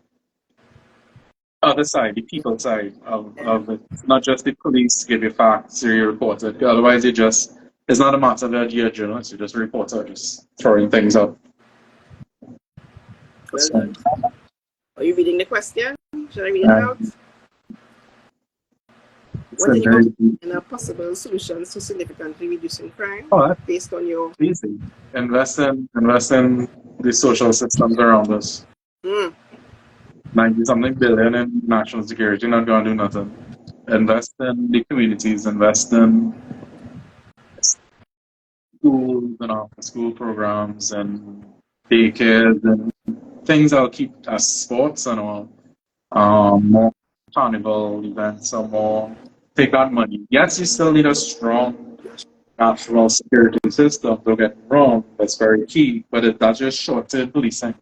other side, the people side of it. Not just the police give you facts or you report it. Otherwise, it's not a matter that you're a journalist, you're just a reporter, just throwing things up. Well done. Are you reading the question? Should I read it out? What are your possible solutions to significantly reducing crime based on your... Easy. Invest in the social systems around us. 90-something billion in national security, not going to do nothing. Invest in the communities, invest in schools and after-school programs and daycares and things that'll keep us sports and all. More carnival events or more. Take that money. Yes, you still need a strong national security system, don't get me wrong, that's very key, but that's just short-term policing.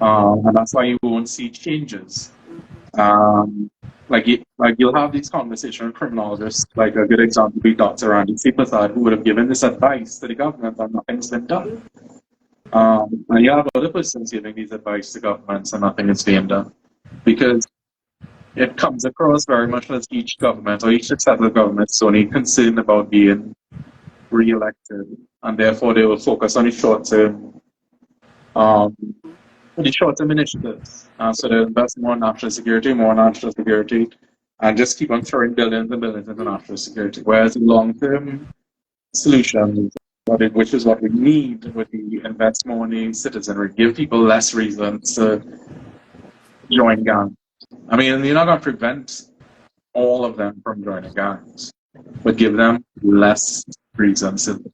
And that's why you won't see changes. You'll have these conversations with criminologists, like a good example would be Dr. Randy Seepersad, who would have given this advice to the government and nothing's been done. And you have other persons giving these advice to governments and nothing is being done. Because it comes across very much as each government or each successive government is only concerned about being re-elected, and therefore they will focus on the short-term initiatives. So they'll invest more in national security, and just keep on throwing billions and billions into national security. Whereas the long-term solutions which is what we need with the invest more in the citizenry, give people less reasons to join gangs. I mean, you're not going to prevent all of them from joining gangs, but give them less reasons to.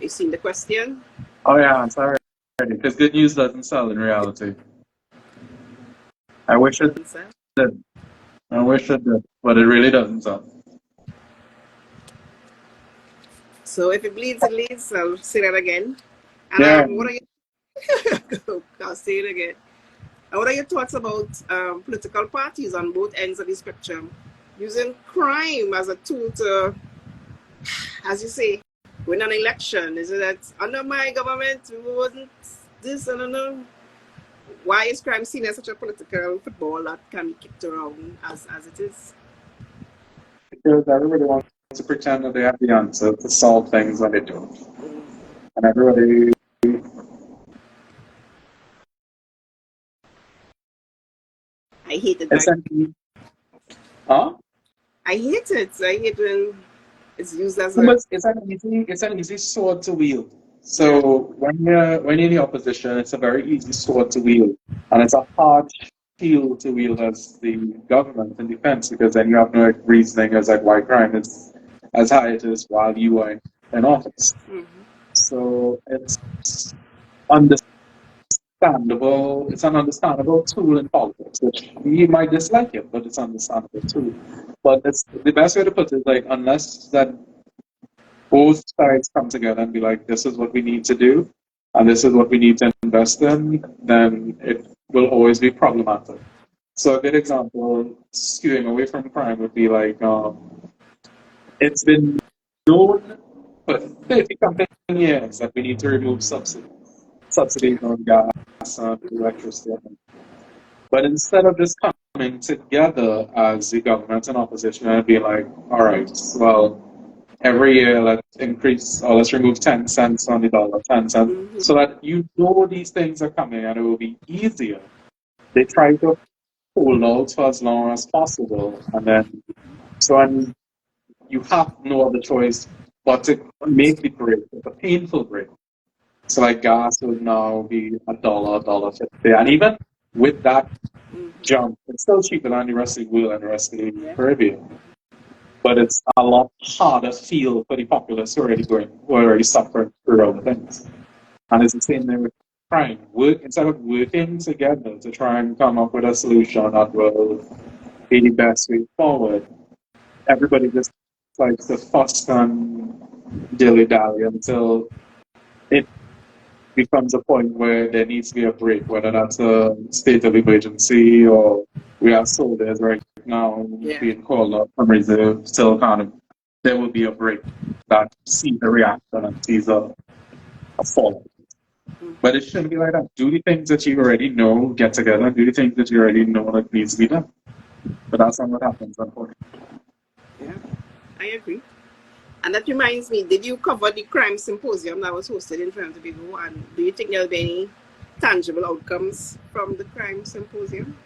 You seen the question? Oh yeah, I'm sorry. Because good news doesn't sell in reality. I wish it did. I wish it did, but it really doesn't sell. So if it bleeds, it leads. I'll say that again. And Yeah. what are you? I'll say it again. And what are your thoughts about political parties on both ends of the spectrum using crime as a tool to, as you say, win an election? Is it that under my government we wasn't this? I don't know. Why is crime seen as such a political football that can be kicked around as it is? Because everybody wants to pretend that they have the answer to solve things when they don't. And everybody. I hate it. Huh? I hate it. I hate when it's used as it's an easy sword to wield. So when you're in the opposition, it's a very easy sword to wield, and it's a hard shield to wield as the government in defense, because then you have no reasoning as like why crime is as high as it is while you are in office. Mm-hmm. So it's understandable. It's an understandable tool in politics, which you might dislike it, but it's an understandable tool. But it's the best way to put it, like, unless that both sides come together and be like, this is what we need to do, and this is what we need to invest in, then it will always be problematic. So a good example, skewing away from crime, would be like, it's been known for 30-something years that we need to remove subsidies on gas and electricity. But instead of just coming together as the government and opposition and be like, all right, well, every year let's increase or let's remove 10 cents on the dollar, 10 cents, mm-hmm. so that you know these things are coming and it will be easier. They try to hold out for as long as possible, and then you have no other choice but to make the break. It's a painful break. So like gas would now be $1.50, and even with that jump, it's still cheaper than the rest of the world and the rest of the Caribbean. But it's a lot harder feel for the populace who are already suffering through other things. And it's the same thing with crime. Instead of working together to try and come up with a solution that will be the best way forward, everybody just likes to fuss and dilly-dally until it becomes a point where there needs to be a break, whether that's a state of emergency or we have soldiers right now being called up from reserve. Still kind of, there will be a break that sees a reaction and sees a fall. But it shouldn't be like that. Do the things that you already know, get together, do the things that you already know that needs to be done. But that's not what happens, unfortunately. Yeah, I agree. And that reminds me, did you cover the crime symposium that was hosted in Trinidad and Tobago? And do you think there'll be any tangible outcomes from the crime symposium?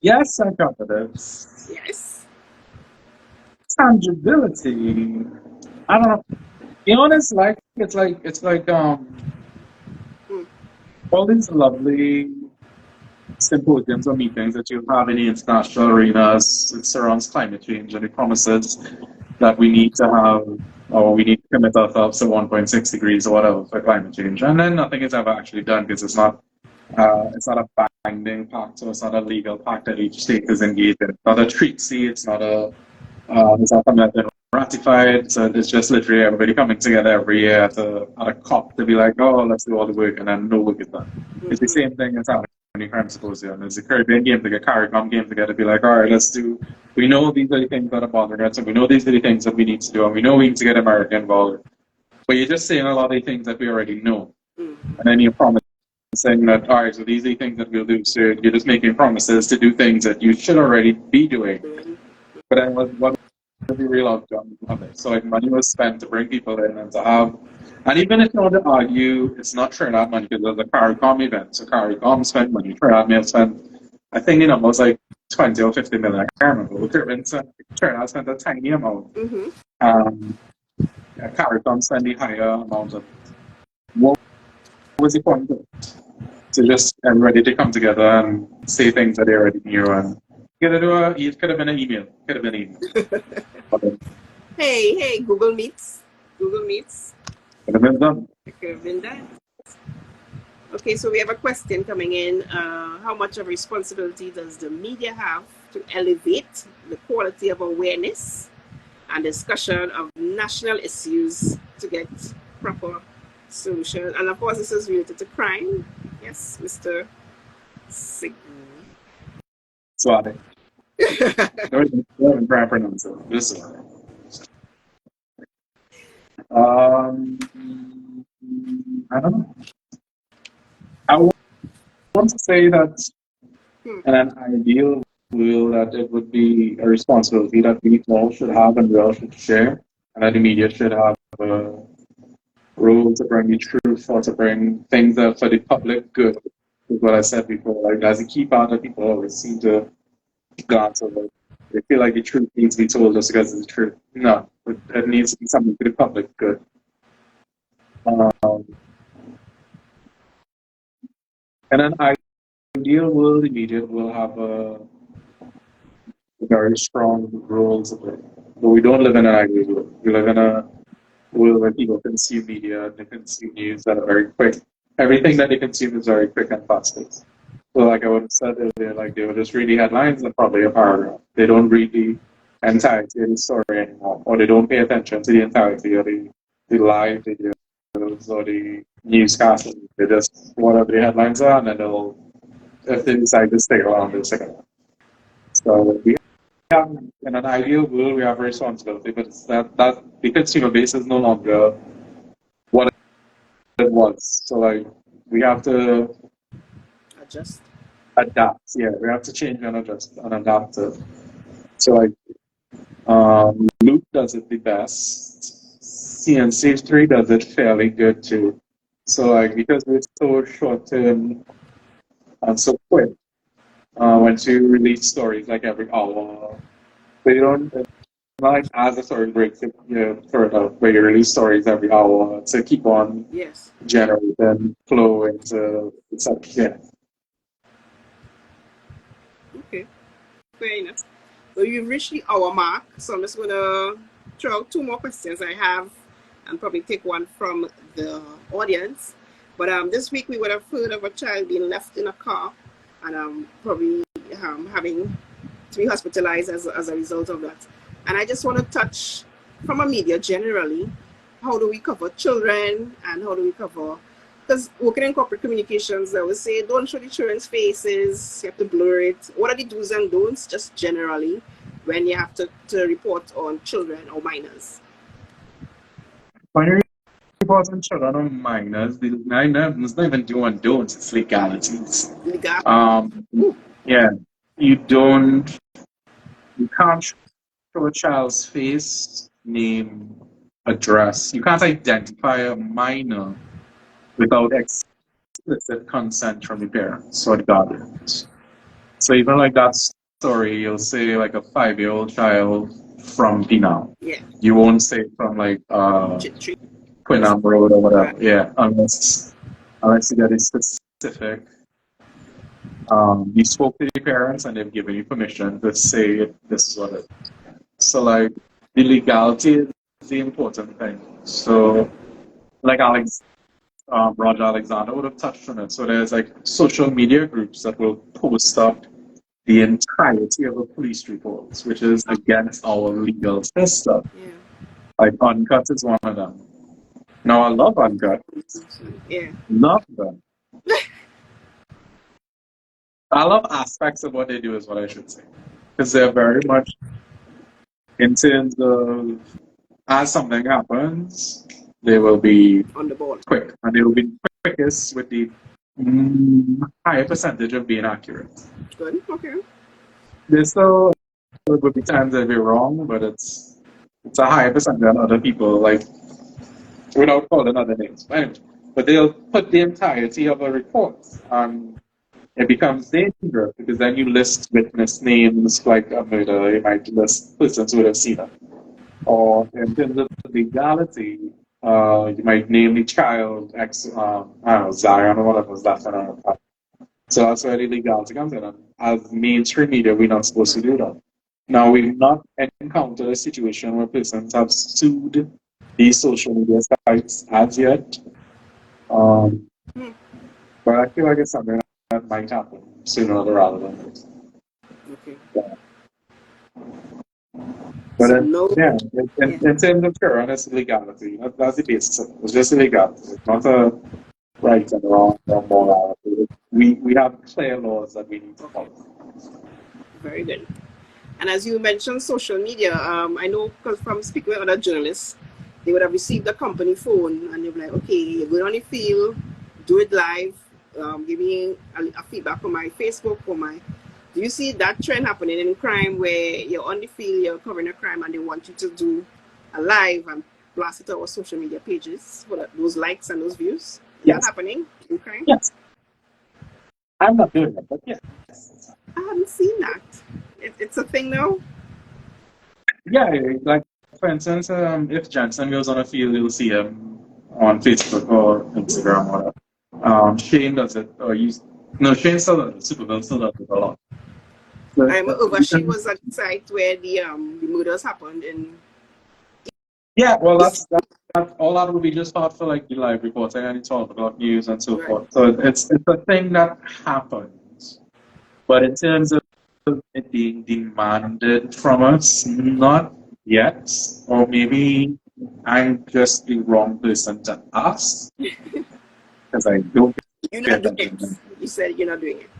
Yes, I covered it. Yes. Tangibility. I don't know. Be honest, it's like all these lovely symposiums or meetings that you have in the international arenas. It surrounds climate change and it promises that we need to have, or we need to commit ourselves to 1.6 degrees or whatever for climate change. And then nothing is ever actually done because it's not a binding pact, so it's not a legal pact that each state is engaged in. It's not a treaty, it's not something that's been ratified. So it's just literally everybody coming together every year at a COP to be like, oh, let's do all the work, and then no work is done. Mm-hmm. It's the same thing as happening in the crime symposium. It's a Caribbean game to get CARICOM game together, be like, all right, we know these are the things that are bothering us, and we know these are the things that we need to do, and we know we need to get America involved. But you're just saying a lot of the things that we already know. Mm-hmm. And then you're promising that, all right, so these are the things that we'll do. So you're just making promises to do things that you should already be doing. Mm-hmm. But then what the real outcome of it. So like money was spent to bring people in and to have, and even if you want to argue it's not Trinidad money because it was a CARICOM event, so CARICOM spent money, Trinidad may have spent, I think the number was like 20 or 50 million, I can't remember. Trinidad spent a tiny amount. CARICOM spent the higher amount of, what was the point of it? To just everybody to come together and say things that they already knew and it could have been an email. Could have been an email. Hey, Google Meets. Could have been done. It could have been done. Okay, so we have a question coming in. How much of responsibility does the media have to elevate the quality of awareness and discussion of national issues to get proper solution? And of course, this is related to crime. Yes, Mr. Sig. Swati. Don't try and pronounce it. This is I don't know. I want to say that in an ideal world that it would be a responsibility that we all should have and we all should share, and that the media should have a role to bring the truth or to bring things that for the public good, is what I said before. Like as a key part that people always seem to glance over. They feel like the truth needs to be told just because it's the truth. No, it needs to be something for the public good. In an ideal world, the media will have a very strong role to play. But we don't live in an ideal world. We live in a world where people consume media, they consume news that are very quick. Everything that they consume is very quick and fast-paced. So like I would have said earlier, like they would just read the headlines and probably a paragraph. They don't read the entirety of the story anymore, or they don't pay attention to the entirety of the live videos or the newscasting. They just whatever the headlines are, and then they'll, if they decide to stay around, they'll stick around. So we have, in an ideal world, we have a responsibility, but it's that the consumer base is no longer what it was. So like we have to adapt. Yeah, we have to change and adjust and adapt to. So like Luke does it the best. CNC3 does it fairly good too. So like because we're so short term and so quick, once you release stories like every hour, they don't. It's not like as the story breaks, further where you release stories every hour to keep on generating flow into such. Yeah. Okay, fair enough. So you've reached the hour mark, so I'm just going to throw out two more questions I have and probably take one from the audience. But this week we would have heard of a child being left in a car and probably having to be hospitalized as a result of that. And I just want to touch from a media generally, how do we cover children and how do we cover, because working in corporate communications, I would say don't show the children's faces, you have to blur it. What are the do's and don'ts just generally when you have to report on children or minors? When you report on children or minors, there's not even do and don'ts, it's legalities. Yeah, you can't show a child's face, name, address. You can't identify a minor without explicit consent from the parents or the guardians. So even like that story, you'll say like a 5-year-old child from Pinal. Yeah. You won't say from like Quinam Road or whatever. Right. Yeah, unless you get it specific. You spoke to the parents and they've given you permission to say this is what it is. So like the legality is the important thing. So like Roger Alexander would have touched on it. So there's like social media groups that will post up the entirety of a police report, which is against our legal system. Yeah. Like Uncut is one of them. Now I love Uncut. Yeah. Love them. I love aspects of what they do is what I should say. Because they're very much in terms of as something happens, they will be on the ball quick, and they will be quickest with the higher percentage of being accurate. Good, okay. There's still would be times they'll be wrong, but it's it's a higher percentage than other people, like, without calling other names. But anyway, but they'll put the entirety of a report, and it becomes dangerous because then you list witness names like a murder, you might list persons who would have seen it. Or in terms of legality, you might name the child I don't know, Zion or whatever was that kind of. So that's where the legality comes in. And as mainstream media, we're not supposed to do that. Now, we've not encountered a situation where persons have sued these social media sites as yet. But I feel like it's something that might happen sooner rather than later. Okay. Yeah. But So in terms of pure honest legality, that's the basis of it. It's just legality. It's not a right and wrong or morality. We have clear laws that we need to follow. Very good. And as you mentioned, social media, I know because from speaking with other journalists, they would have received a company phone and they'd be like, okay, you're going on the field, do it live, give me a feedback on my Facebook or my. Do you see that trend happening in crime where you're on the field, you're covering a crime, and they want you to do a live and blast it to our social media pages for those likes and those views? Is that happening in crime? Yes. I'm not doing it, but yes. I haven't seen that. It's a thing now? Yeah, like for instance, if Jensen goes on a field, you'll see him on Facebook or Instagram or whatever. Shane does it, or Shane still does it. Superville still does it a lot. I remember she was at the site where the murders happened in. Yeah, well, that's all that would be just part for like the live reporting and talk about news and so forth. So it's a thing that happens, but in terms of it being demanded from us, not yet, or maybe I'm just the wrong person to ask because I don't. You're not doing it. You said you're not doing it.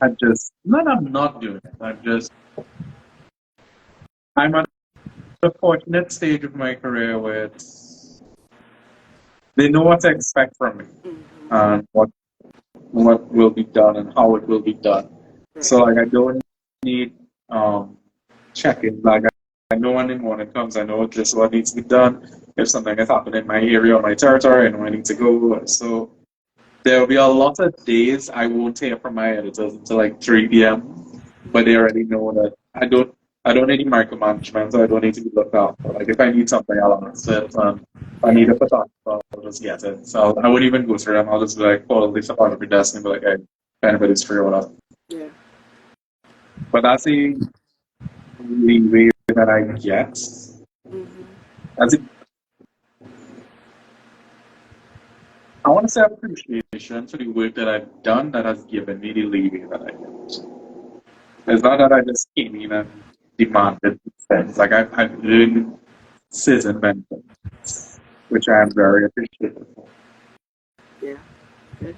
I'm not doing it. I'm at a fortunate stage of my career where they know what to expect from me and what will be done and how it will be done. So like I don't need check-in. Like I know when the morning comes, I know this is what needs to be done. If something has happened in my area or my territory, I know I need to go. So there will be a lot of days I won't hear from my editors until like 3 p.m. But they already know that I don't need micromanagement, so I don't need to be looked after. Like if I need something, I'll ask it. If I need a photographer, I'll just get it. So I wouldn't even go through them. I'll just be like, call the photography desk and be like, hey, if anybody's free or whatever. Yeah. But that's the way that I get. As it, I want to say appreciation for the work that I've done that has given me the leeway that I get. It's not that I just came in and demanded things. Like I've earned season benefits, which I am very appreciative for. Yeah, good.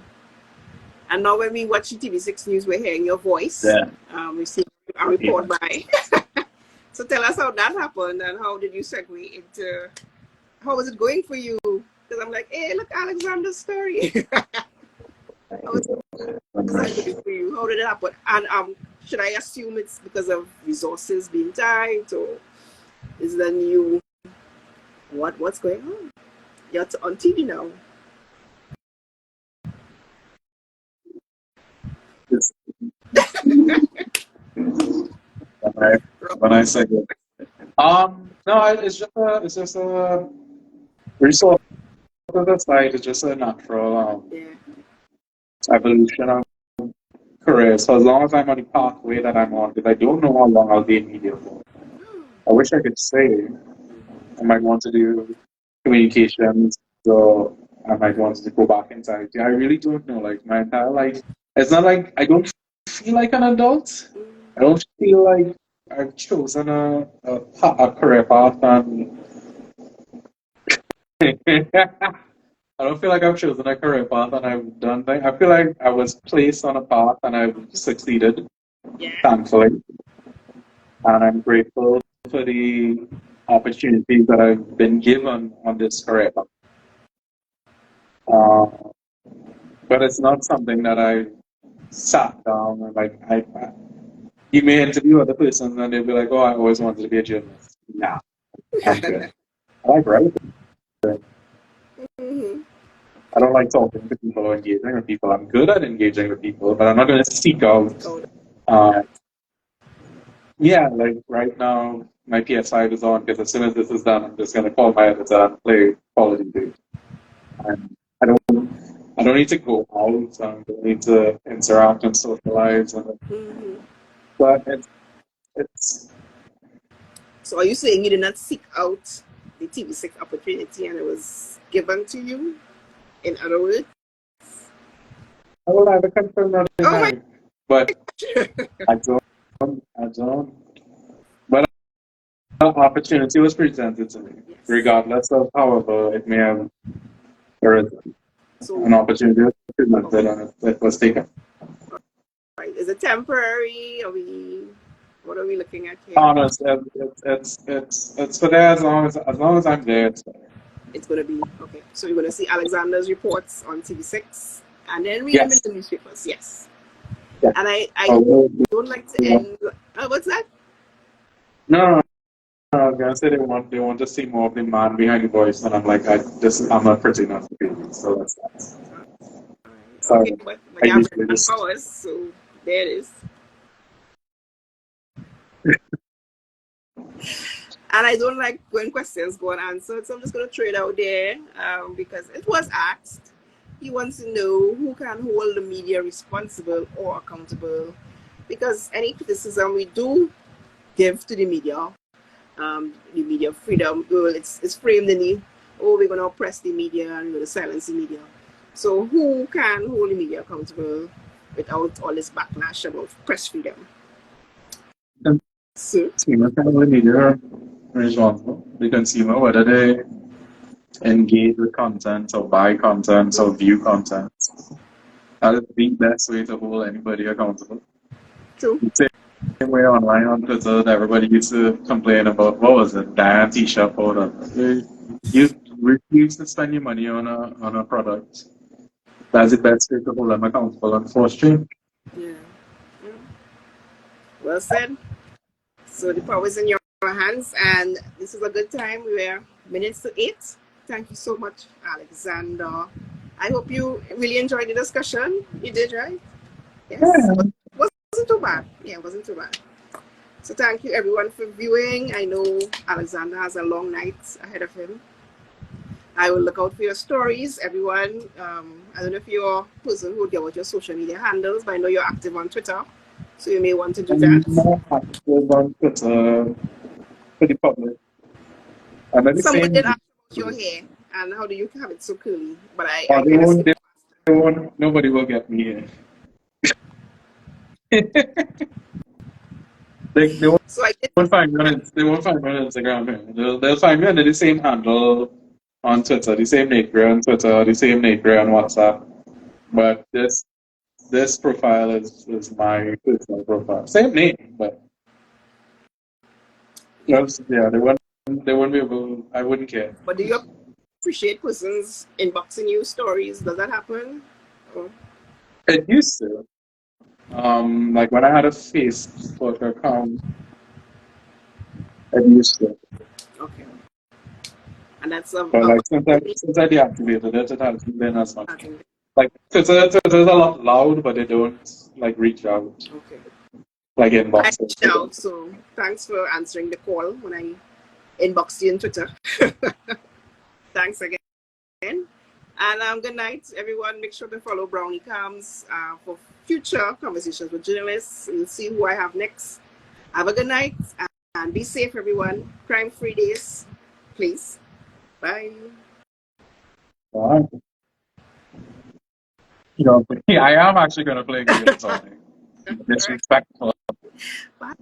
And now when we watch TV6 News, we're hearing your voice. Yeah. We see a report by. So tell us how that happened and how did you segue into, how was it going for you? Because I'm like, hey, look, Alexander's story. How was it going for you? How did it happen? And should I assume it's because of resources being tight, or is there new, what's going on? You're on TV now. When I say it. No, it's just a resource of the site. It's just a natural evolution of career. So as long as I'm on the pathway that I'm on, because I don't know how long I'll be in media for. I wish I could say I might want to do communications, so I might want to go back inside. I really don't know. Like my entire life, it's not like I don't feel like an adult. I don't feel like I've chosen a career path, and I don't feel like I've chosen a career path and I've done things. I feel like I was placed on a path and I've succeeded, thankfully. And I'm grateful for the opportunities that I've been given on this career path. But it's not something that I sat down and like, you may interview other persons and they'll be like, oh, I always wanted to be a journalist. Nah. I'm good. I like writing. Mm-hmm. I don't like talking to people or engaging with people. I'm good at engaging with people, but I'm not going to seek out. Oh, Uh, yeah, like right now, my PS5 is on because as soon as this is done, I'm just going to call my editor and play Call of Duty. And I don't need to go out. I don't need to interact and socialize. mm-hmm. But it's So are you saying you did not seek out the TV6 opportunity and it was given to you? In other words? I will have a confirm that Oh my denied. But I don't. But an opportunity was presented to me, yes. regardless of however it may have arisen. So An opportunity was presented okay. and it was taken. Right. Is it temporary? What are we looking at here? Honest, it's for there as long as I'm there. It's there. It's gonna be okay. So you're gonna see Alexander's reports on TV6 and then read them in Yes. the newspapers. Yes. Yes. And I I will be- don't like to end what's that? No, I was gonna say they want to see more of the man behind the voice, and I'm like I'm not pretty enough to be, so that's that. Okay, So but I you have usually written just powers, so there it is. And I don't like when questions go unanswered, so I'm just going to throw it out there because it was asked. He wants to know who can hold the media responsible or accountable, because any criticism we do give to the media freedom, well, it's framed in the, oh, we're going to oppress the media and we're going to silence the media. So who can hold the media accountable without all this backlash about press freedom? So, consumer kind of media responsible. The consumer, whether they engage with content or buy content or view content, that is the best way to hold anybody accountable. true. The same way online on Twitter, that everybody used to complain about what was it, Diane t-shirt powder. You refuse to spend your money on a product. That's the best way to hold them accountable, unfortunately. Yeah. Yeah. Well said. So the power is in your hands, and this is a good time. We were minutes to 8. Thank you so much, Alexander. I hope you really enjoyed the discussion. You did, right? Yes. Yeah. Wasn't too bad. Yeah, it wasn't too bad. So thank you everyone for viewing. I know Alexander has a long night ahead of him. I will look out for your stories, everyone. I don't know if you're a person who deal with your social media handles, but I know you're active on Twitter, so you may want to do I'm that. more active on Twitter for the public. I'm at the Someone did same. ask about your hair and how do you have it so curly, but Oh, I kind of skipped. nobody will get me here. They So I did. won't find me on they won't find me on Instagram here. They'll find me under the same handle on Twitter, the same Napier on Twitter, the same Napier on WhatsApp. But this profile is my personal profile. Same name, but Yeah. yeah, they won't be able. I wouldn't care. But do you appreciate persons inboxing you stories? Does that happen? Oh, It used to. Like when I had a Facebook account, it used to. okay. And that's But like since I deactivated it, it hasn't been as much. Like Twitter's a lot loud, but they don't like reach out okay. like I inboxes. reached out, so thanks for answering the call when I inboxed you on Twitter. Thanks again. And good night, everyone. Make sure to follow Brownie Cams for future conversations with journalists. You'll see who I have next. Have a good night and be safe, everyone. Crime-free days, please. Bye. I am actually going to play games on it. All right. Disrespectful. Bye.